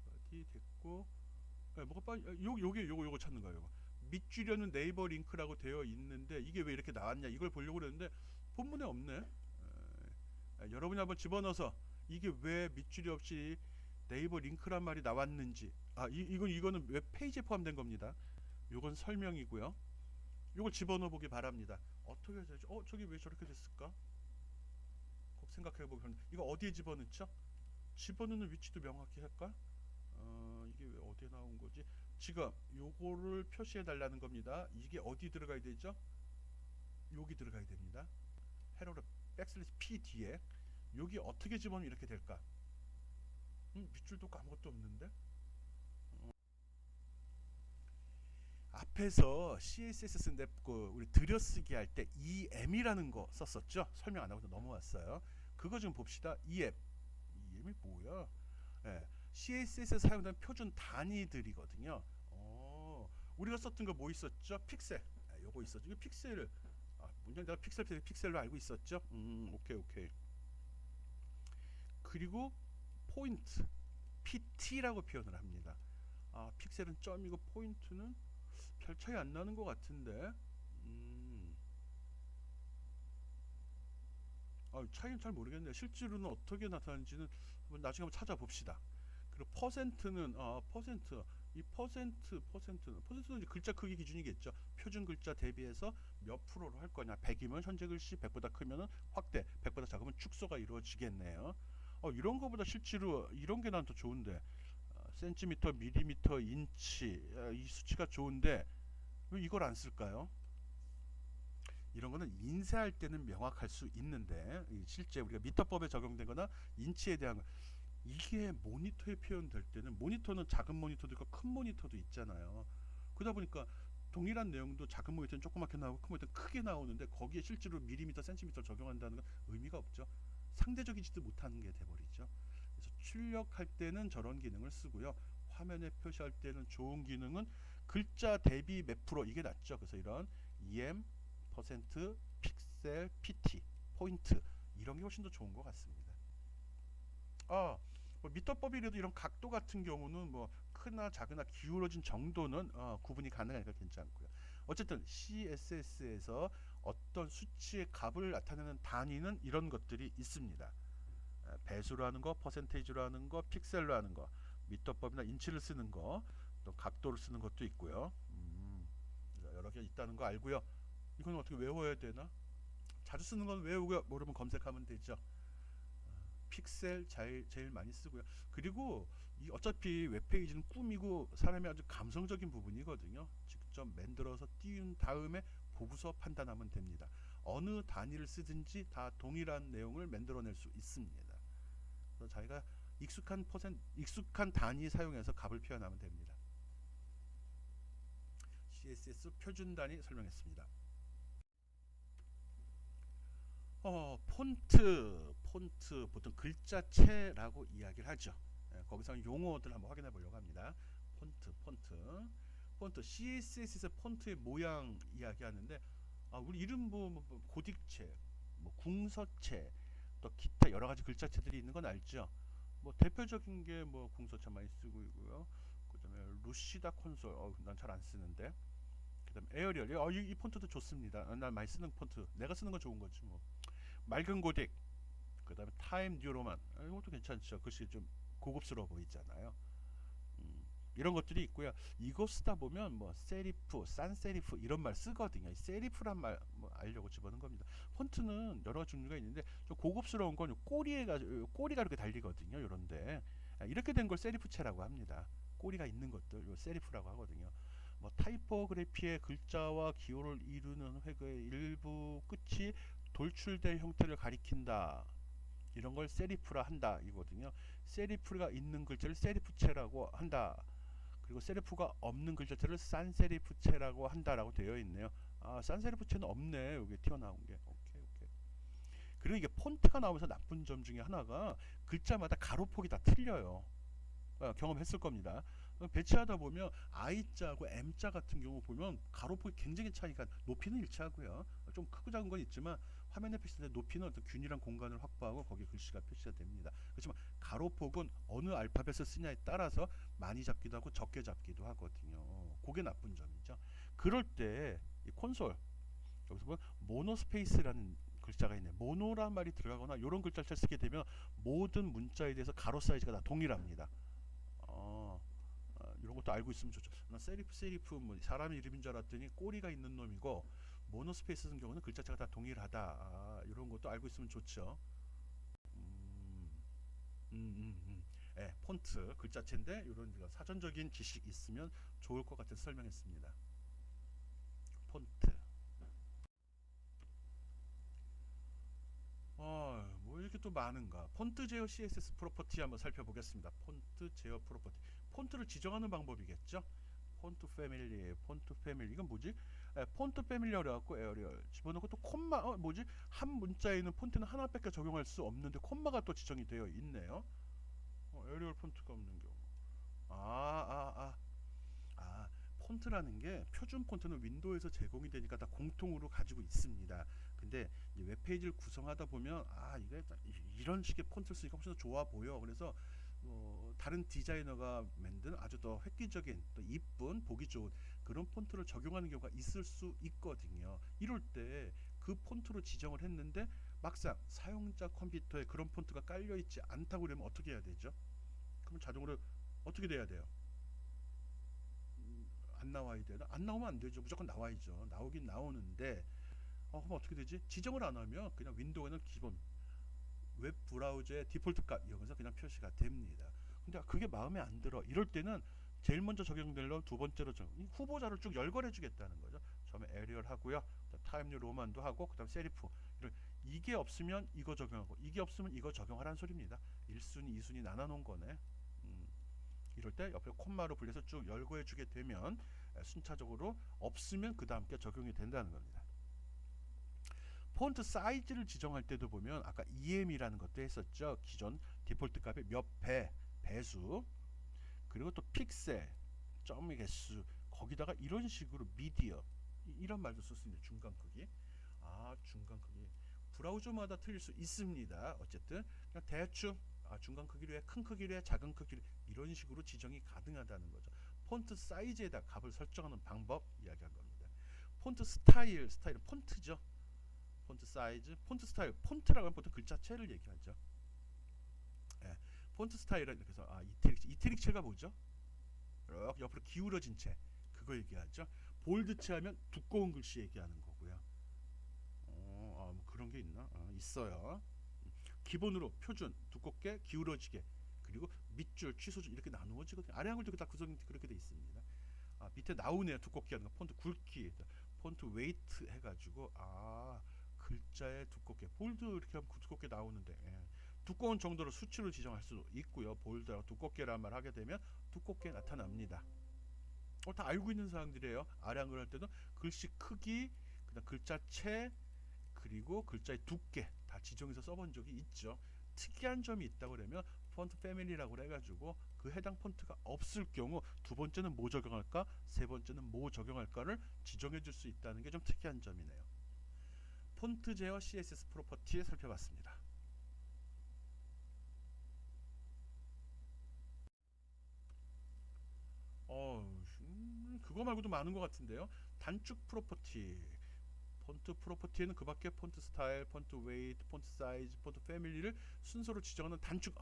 바디 됐고. 뭐가 요거 찾는 거예요. 요거. 밑줄여는 네이버 링크라고 되어 있는데 이게 왜 이렇게 나왔냐? 이걸 보려고 그랬는데 본문에 없네. 여러분이 한번 집어넣어서 이게 왜 밑줄이 없이 네이버 링크란 말이 나왔는지. 이거는 웹페이지에 포함된 겁니다. 요건 설명이고요. 요걸 집어넣어 보기 바랍니다. 어떻게 해야 되지? 저기 왜 저렇게 됐을까? 꼭 생각해 보면 이거 어디에 집어넣죠? 집어넣는 위치도 명확히 할까? 이게 왜 어디에 나온 거지? 지금 요거를 표시해 달라는 겁니다. 이게 어디 들어가야 되죠? 여기 들어가야 됩니다. 헤로를 백슬래시 P 뒤에 여기 어떻게 집어넣으면 이렇게 될까? 밑줄도 아무것도 없는데? 앞에서 CSS 쓴데 우리 들여쓰기 할 때 EM이라는 거 썼었죠? 설명 안 하고 넘어왔어요. 그거 좀 봅시다. EM이 뭐야? 예, CSS에 사용되는 표준 단위들이거든요. 우리가 썼던 거 뭐 있었죠? 픽셀. 요거 있었죠. 이거 픽셀. 문장 내가 픽셀로 알고 있었죠. 오케이 오케이. 그리고 포인트, PT라고 표현을 합니다. 픽셀은 점이고 포인트는 별 차이 안 나는 것 같은데. 차이는 잘 모르겠네요. 실제로는 어떻게 나타나는지는 나중에 한번 찾아봅시다. 그리고 퍼센트는 퍼센트는 이제 글자 크기 기준이겠죠. 표준 글자 대비해서 몇 프로로 할 거냐. 100이면 현재 글씨, 100보다 크면은 확대, 100보다 작으면 축소가 이루어지겠네요. 이런 거보다 실제로 이런 게 난 더 좋은데. 센티미터, 밀리미터, 인치, 이 수치가 좋은데 왜 이걸 안 쓸까요? 이런 거는 인쇄할 때는 명확할 수 있는데 실제 우리가 미터법에 적용된 거나 인치에 대한 거, 이게 모니터에 표현될 때는, 모니터는 작은 모니터도 있고 큰 모니터도 있잖아요. 그러다 보니까 동일한 내용도 작은 모니터는 조그맣게 나오고 큰 모니터는 크게 나오는데 거기에 실제로 밀리미터, 센티미터 적용한다는 건 의미가 없죠. 상대적이지도 못하는 게 돼버리죠. 그래서 출력할 때는 저런 기능을 쓰고요. 화면에 표시할 때는 좋은 기능은 글자 대비 몇 프로, 이게 낫죠. 그래서 이런 EM, 퍼센트, 픽셀, PT, 포인트, 이런 게 훨씬 더 좋은 것 같습니다. 뭐 미터법이라도 이런 각도 같은 경우는 뭐 크나 작으나 기울어진 정도는 구분이 가능하니까 괜찮고요. 어쨌든 CSS에서 어떤 수치의 값을 나타내는 단위는 이런 것들이 있습니다. 배수로 하는 거, 퍼센테이지로 하는 거, 픽셀로 하는 거, 미터법이나 인치를 쓰는 거, 또 각도를 쓰는 것도 있고요. 여러 개 있다는 거 알고요. 이건 어떻게 외워야 되나? 자주 쓰는 건 외우고요. 모르면 검색하면 되죠. 픽셀 제일 많이 쓰고요. 그리고 이 어차피 웹페이지는 꾸미고 사람이 아주 감성적인 부분이거든요. 직접 만들어서 띄운 다음에 보고서 판단하면 됩니다. 어느 단위를 쓰든지 다 동일한 내용을 만들어낼 수 있습니다. 그래서 자기가 익숙한 단위 사용해서 값을 표현하면 됩니다. CSS 표준 단위 설명했습니다. 폰트 보통 글자체라고 이야기를 하죠. 거기서 용어들 한번 확인해 보려고 합니다. 폰트 CSS에서 폰트의 모양 이야기하는데, 우리 이름 뭐 고딕체, 뭐 궁서체, 또 기타 여러 가지 글자체들이 있는 건 알죠. 뭐 대표적인 게 뭐 궁서체 많이 쓰고 있고요. 그다음에 루시다 콘솔, 난 잘 안 쓰는데. 그다음 에어리얼, 이 폰트도 좋습니다. 난 많이 쓰는 폰트, 내가 쓰는 건 좋은 거지 뭐. 맑은 고딕, 그 다음에 타임 뉴로만, 이것도 괜찮죠. 글씨 좀 고급스러워 보이잖아요. 이런 것들이 있고요. 이거 쓰다 보면 뭐 세리프, 산세리프 이런 말 쓰거든요. 세리프란 말뭐 알려고 집어넣은 겁니다. 폰트는 여러 종류가 있는데 좀 고급스러운 건 꼬리가 이렇게 달리거든요. 이런데 이렇게 된 걸 세리프체라고 합니다. 꼬리가 있는 것들, 요 세리프라고 하거든요. 뭐 타이포그래피의 글자와 기호를 이루는 획의 일부 끝이 돌출된 형태를 가리킨다. 이런 걸 세리프라 한다 이거든요. 세리프가 있는 글자를 세리프체라고 한다. 그리고 세리프가 없는 글자체를 산세리프체라고 한다라고 되어 있네요. 산세리프체는 없네. 여기 튀어나온 게. 오케이. 그리고 이게 폰트가 나오면서 나쁜 점 중에 하나가 글자마다 가로폭이 다 틀려요. 경험했을 겁니다. 배치하다 보면 I자하고 M자 같은 경우 보면 가로폭이 굉장히 차이가, 높이는 일치하고요. 좀 크고 작은 건 있지만 화면에 표시될 때 높이는 어떤 균일한 공간을 확보하고 거기에 글씨가 표시가 됩니다. 그렇지만 가로폭은 어느 알파벳을 쓰냐에 따라서 많이 잡기도 하고 적게 잡기도 하거든요. 그게 나쁜 점이죠. 그럴 때 이 콘솔 여기서 보면 모노스페이스라는 글자가 있네. 모노란 말이 들어가거나 이런 글자를 쓰게 되면 모든 문자에 대해서 가로 사이즈가 다 동일합니다. 이런 것도 알고 있으면 좋죠. 난 세리프 뭐 사람 이름인 줄 알았더니 꼬리가 있는 놈이고, 모노스페이스 같은 경우는 글자체가 다 동일하다. 이런 것도 알고 있으면 좋죠. 폰트 글자체인데 이런 사전적인 지식 있으면 좋을 것 같아서 설명했습니다. 폰트. 뭐 이렇게 또 많은가. 폰트 제어 CSS 프로퍼티 한번 살펴보겠습니다. 폰트 제어 프로퍼티. 폰트를 지정하는 방법이겠죠. 폰트 패밀리 이건 뭐지? 폰트 패밀리어라 갖고 에어리얼 집어넣고, 또 콤마, 뭐지? 한 문자에는 폰트는 하나밖에 적용할 수 없는데 콤마가 또 지정이 되어 있네요. 에리얼 폰트가 없는 경우. 아, 아, 아. 아, 폰트라는 게 표준 폰트는 윈도우에서 제공이 되니까 다 공통으로 가지고 있습니다. 근데 이 웹페이지를 구성하다 보면 이게 이런 식의 폰트를 쓰니까 훨씬 더 좋아 보여. 그래서 다른 디자이너가 만든 아주 더 획기적인 또 이쁜 보기 좋은 그런 폰트를 적용하는 경우가 있을 수 있거든요. 이럴 때 그 폰트로 지정을 했는데 막상 사용자 컴퓨터에 그런 폰트가 깔려 있지 않다고 그러면 어떻게 해야 되죠? 그럼 자동으로 어떻게 돼야 돼요? 안 나와야 되나? 안 나오면 안 되죠. 무조건 나와야죠. 나오긴 나오는데 그럼 어떻게 되지? 지정을 안 하면 그냥 윈도우에는 기본 웹 브라우저의 디폴트 값 이용해서 그냥 표시가 됩니다. 근데 그게 마음에 안 들어. 이럴 때는 제일 먼저 적용될 놈 두 번째로 후보자를 쭉 열거해 주겠다는 거죠. 처음에 에리얼 하고요. 타임뉴 로만도 하고 그다음 세리프. 이게 없으면 이거 적용하고 이게 없으면 이거 적용하라는 소리입니다. 1순위, 2순위 나눠 놓은 거네. 이럴 때 옆에 콤마로 불려서 쭉 열거해 주게 되면 순차적으로 없으면 그 다음 게 적용이 된다는 겁니다. 폰트 사이즈를 지정할 때도 보면 아까 EM이라는 것도 했었죠. 기존 디폴트 값의 몇 배, 배수, 그리고 또 픽셀, 점의 개수, 거기다가 이런 식으로 미디어 이런 말도 쓸 수 있는데 중간 크기. 중간 크기. 브라우저마다 틀릴 수 있습니다. 어쨌든 그냥 대충 중간 크기로 해, 큰 크기로 해, 작은 크기로 해, 이런 식으로 지정이 가능하다는 거죠. 폰트 사이즈에다 값을 설정하는 방법 이야기한 겁니다. 폰트 스타일은 폰트죠. 폰트 사이즈, 폰트 스타일, 폰트라고 하면 보통 글자체를 얘기하죠. 예, 폰트 스타일은 이렇게 해서 이태릭체가 뭐죠? 이렇게 옆으로 기울어진 채, 그거 얘기하죠. 볼드체 하면 두꺼운 글씨 얘기하는 거고요. 뭐 그런 게 있나? 있어요. 기본으로 표준, 두껍게, 기울어지게, 그리고 밑줄, 취소줄 이렇게 나누어지거든요. 아래 한글도 다 구성이 그렇게 돼 있습니다. 밑에 나오네요. 두껍게 하는 거. 폰트 굵기, 폰트 웨이트 해가지고 글자에 두껍게, 볼드 이렇게 하면 두껍게 나오는데 두꺼운 정도로 수치로 지정할 수도 있고요. 볼드하고 두껍게란 말 하게 되면 두껍게 나타납니다. 다 알고 있는 사항들이에요. 아래 한글 할 때도 글씨 크기, 그다음 글자체, 그리고 글자의 두께 다 지정해서 써본 적이 있죠. 특이한 점이 있다고 그러면 폰트 패밀리라고 해가지고 그 해당 폰트가 없을 경우 두 번째는 뭐 적용할까, 세 번째는 뭐 적용할까를 지정해 줄 수 있다는 게 좀 특이한 점이네요. 폰트 제어 CSS 프로퍼티 살펴봤습니다. 그거 말고도 많은 것 같은데요. 단축 프로퍼티. 폰트 프로퍼티에는 그 밖에 폰트 스타일, 폰트 웨이트, 폰트 사이즈, 폰트 패밀리를 순서로 지정하는 단축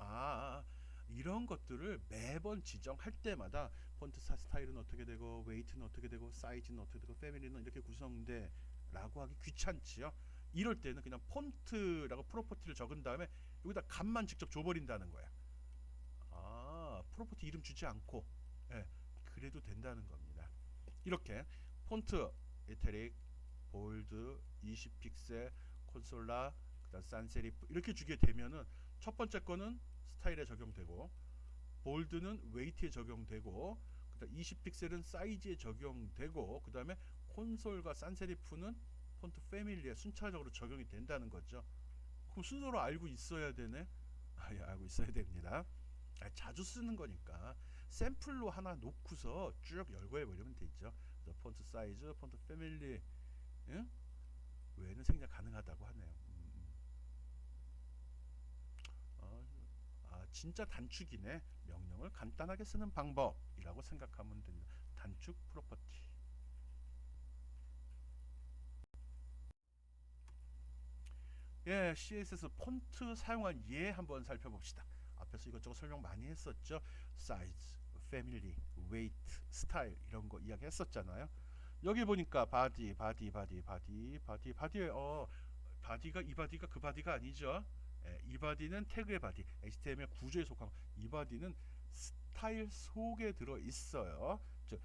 이런 것들을 매번 지정할 때마다 폰트 스타일은 어떻게 되고 웨이트는 어떻게 되고 사이즈는 어떻게 되고 패밀리는 이렇게 구성돼 라고 하기 귀찮지요. 이럴 때는 그냥 폰트라고 프로퍼티를 적은 다음에 여기다 값만 직접 줘버린다는 거야. 프로퍼티 이름 주지 않고 그래도 된다는 겁니다. 이렇게 폰트, 이태릭, 볼드, 20픽셀, 콘솔라, 그다음 산세리프 이렇게 주게 되면은 첫 번째 거는 스타일에 적용되고, 볼드는 웨이트에 적용되고, 그다음 20픽셀은 사이즈에 적용되고, 그다음에 콘솔과 산세리프는 폰트 패밀리에 순차적으로 적용이 된다는 거죠. 그럼 순서로 알고 있어야 되네. 예, 알고 있어야 됩니다. 자주 쓰는 거니까 샘플로 하나 놓고서 쭉 열거해 버리면 되죠. 폰트 사이즈, 폰트 패밀리 외에는 생략 가능하다고 하네요. 진짜 단축이네. 명령을 간단하게 쓰는 방법이라고 생각하면 됩니다. 단축 프로퍼티. CSS 폰트 사용한 예 한번 살펴봅시다. 앞에서 이것저것 설명 많이 했었죠. 사이즈, 패밀리, 웨이트, 스타일 이런 거 이야기했었잖아요. 여기 보니까 바디에 바디가 이 바디가 그 바디가 아니죠. 이 바디는 태그의 바디, HTML 구조에 속한 이 바디는 스타일 속에 들어 있어요. 즉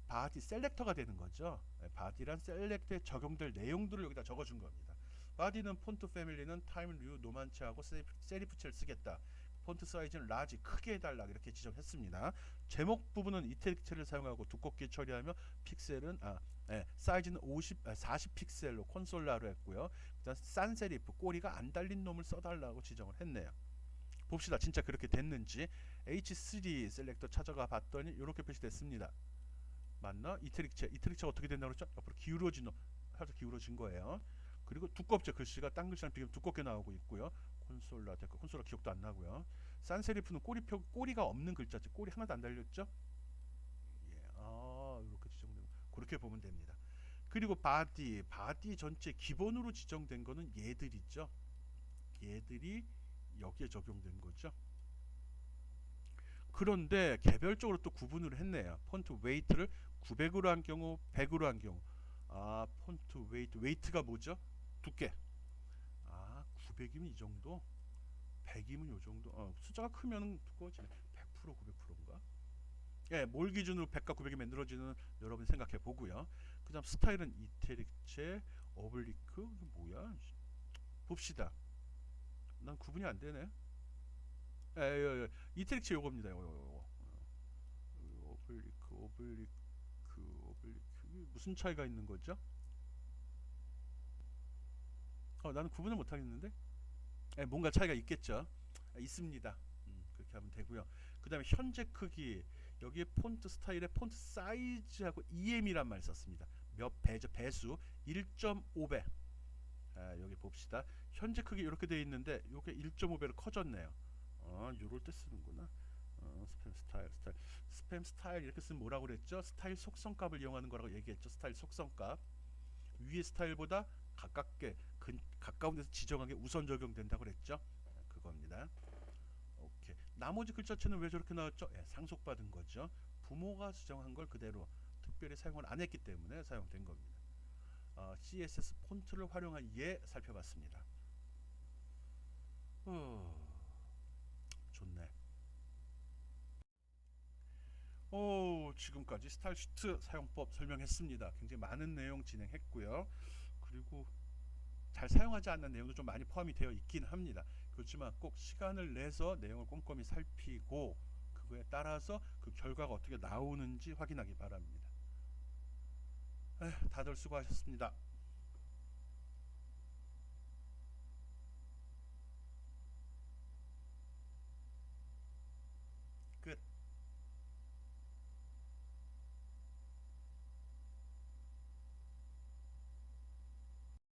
바디 셀렉터가 되는 거죠. 바디란 셀렉트에 적용될 내용들을 여기다 적어준 겁니다. 바디는 폰트 패밀리는 타임 뉴 노만치하고 세리프체를 쓰겠다. 폰트 사이즈는 라지 크게 해달라 이렇게 지정했습니다. 제목 부분은 이태릭체를 사용하고 두껍게 처리하며 픽셀은 사이즈는 40 픽셀로 콘솔라로 했고요. 그다음 산세리프 꼬리가 안 달린 놈을 써달라고 지정을 했네요. 봅시다. 진짜 그렇게 됐는지. H3 셀렉터 찾아가 봤더니 이렇게 표시됐습니다. 맞나? 이태릭체 어떻게 된다고 그랬죠? 옆으로 살짝 기울어진 거예요. 그리고 두껍죠. 글씨가 딴 글씨랑 비교하면 두껍게 나오고 있고요. 콘솔라 기억도 안 나고요. 산세리프는 꼬리가 없는 글자죠. 꼬리 하나도 안 달렸죠? 예, 이렇게 지정되고 그렇게 보면 됩니다. 그리고 바디 전체 기본으로 지정된 거는 얘들이죠. 얘들이 여기에 적용된 거죠. 그런데 개별적으로 또 구분을 했네요. 폰트 웨이트를 900으로 한 경우, 100으로 한 경우. 폰트 웨이트가 뭐죠? 두께. 900이면 이 정도, 100이면 요 정도. 숫자가 크면 두꺼워지네. 100% 900%인가? 예, 뭘 기준으로 100과 900이 만들어지는 여러분 생각해 보고요. 그다음 스타일은 이태릭체, 어블리크, 이게 뭐야? 봅시다. 난 구분이 안 되네. 이태릭체 요겁니다. 요거. 오블리크. 이게 무슨 차이가 있는 거죠? 나는 구분을 못 하겠는데. 뭔가 차이가 있겠죠. 있습니다. 그렇게 하면 되고요. 그다음에 현재 크기, 여기에 폰트 스타일에 폰트 사이즈하고 EM이란 말 썼습니다. 몇 배죠? 배수 1.5배. 여기 봅시다. 현재 크기 이렇게 돼 있는데 이게 1.5배로 커졌네요. 요럴 때 쓰는구나. 스팸 스타일 이렇게 쓰면 뭐라고 그랬죠? 스타일 속성값을 이용하는 거라고 얘기했죠. 스타일 속성값. 위의 스타일보다 가까운 데서 지정하게 우선 적용된다고 그랬죠. 그겁니다. 오케이. 나머지 글자체는 왜 저렇게 나왔죠? 상속받은 거죠. 부모가 지정한 걸 그대로 특별히 사용을 안 했기 때문에 사용된 겁니다. CSS 폰트를 활용한 예 살펴봤습니다. 좋네. 지금까지 스타일 시트 사용법 설명했습니다. 굉장히 많은 내용 진행했고요. 그리고 잘 사용하지 않는 내용도 좀 많이 포함이 되어 있긴 합니다. 그렇지만 꼭 시간을 내서 내용을 꼼꼼히 살피고 그거에 따라서 그 결과가 어떻게 나오는지 확인하기 바랍니다. 다들 수고하셨습니다.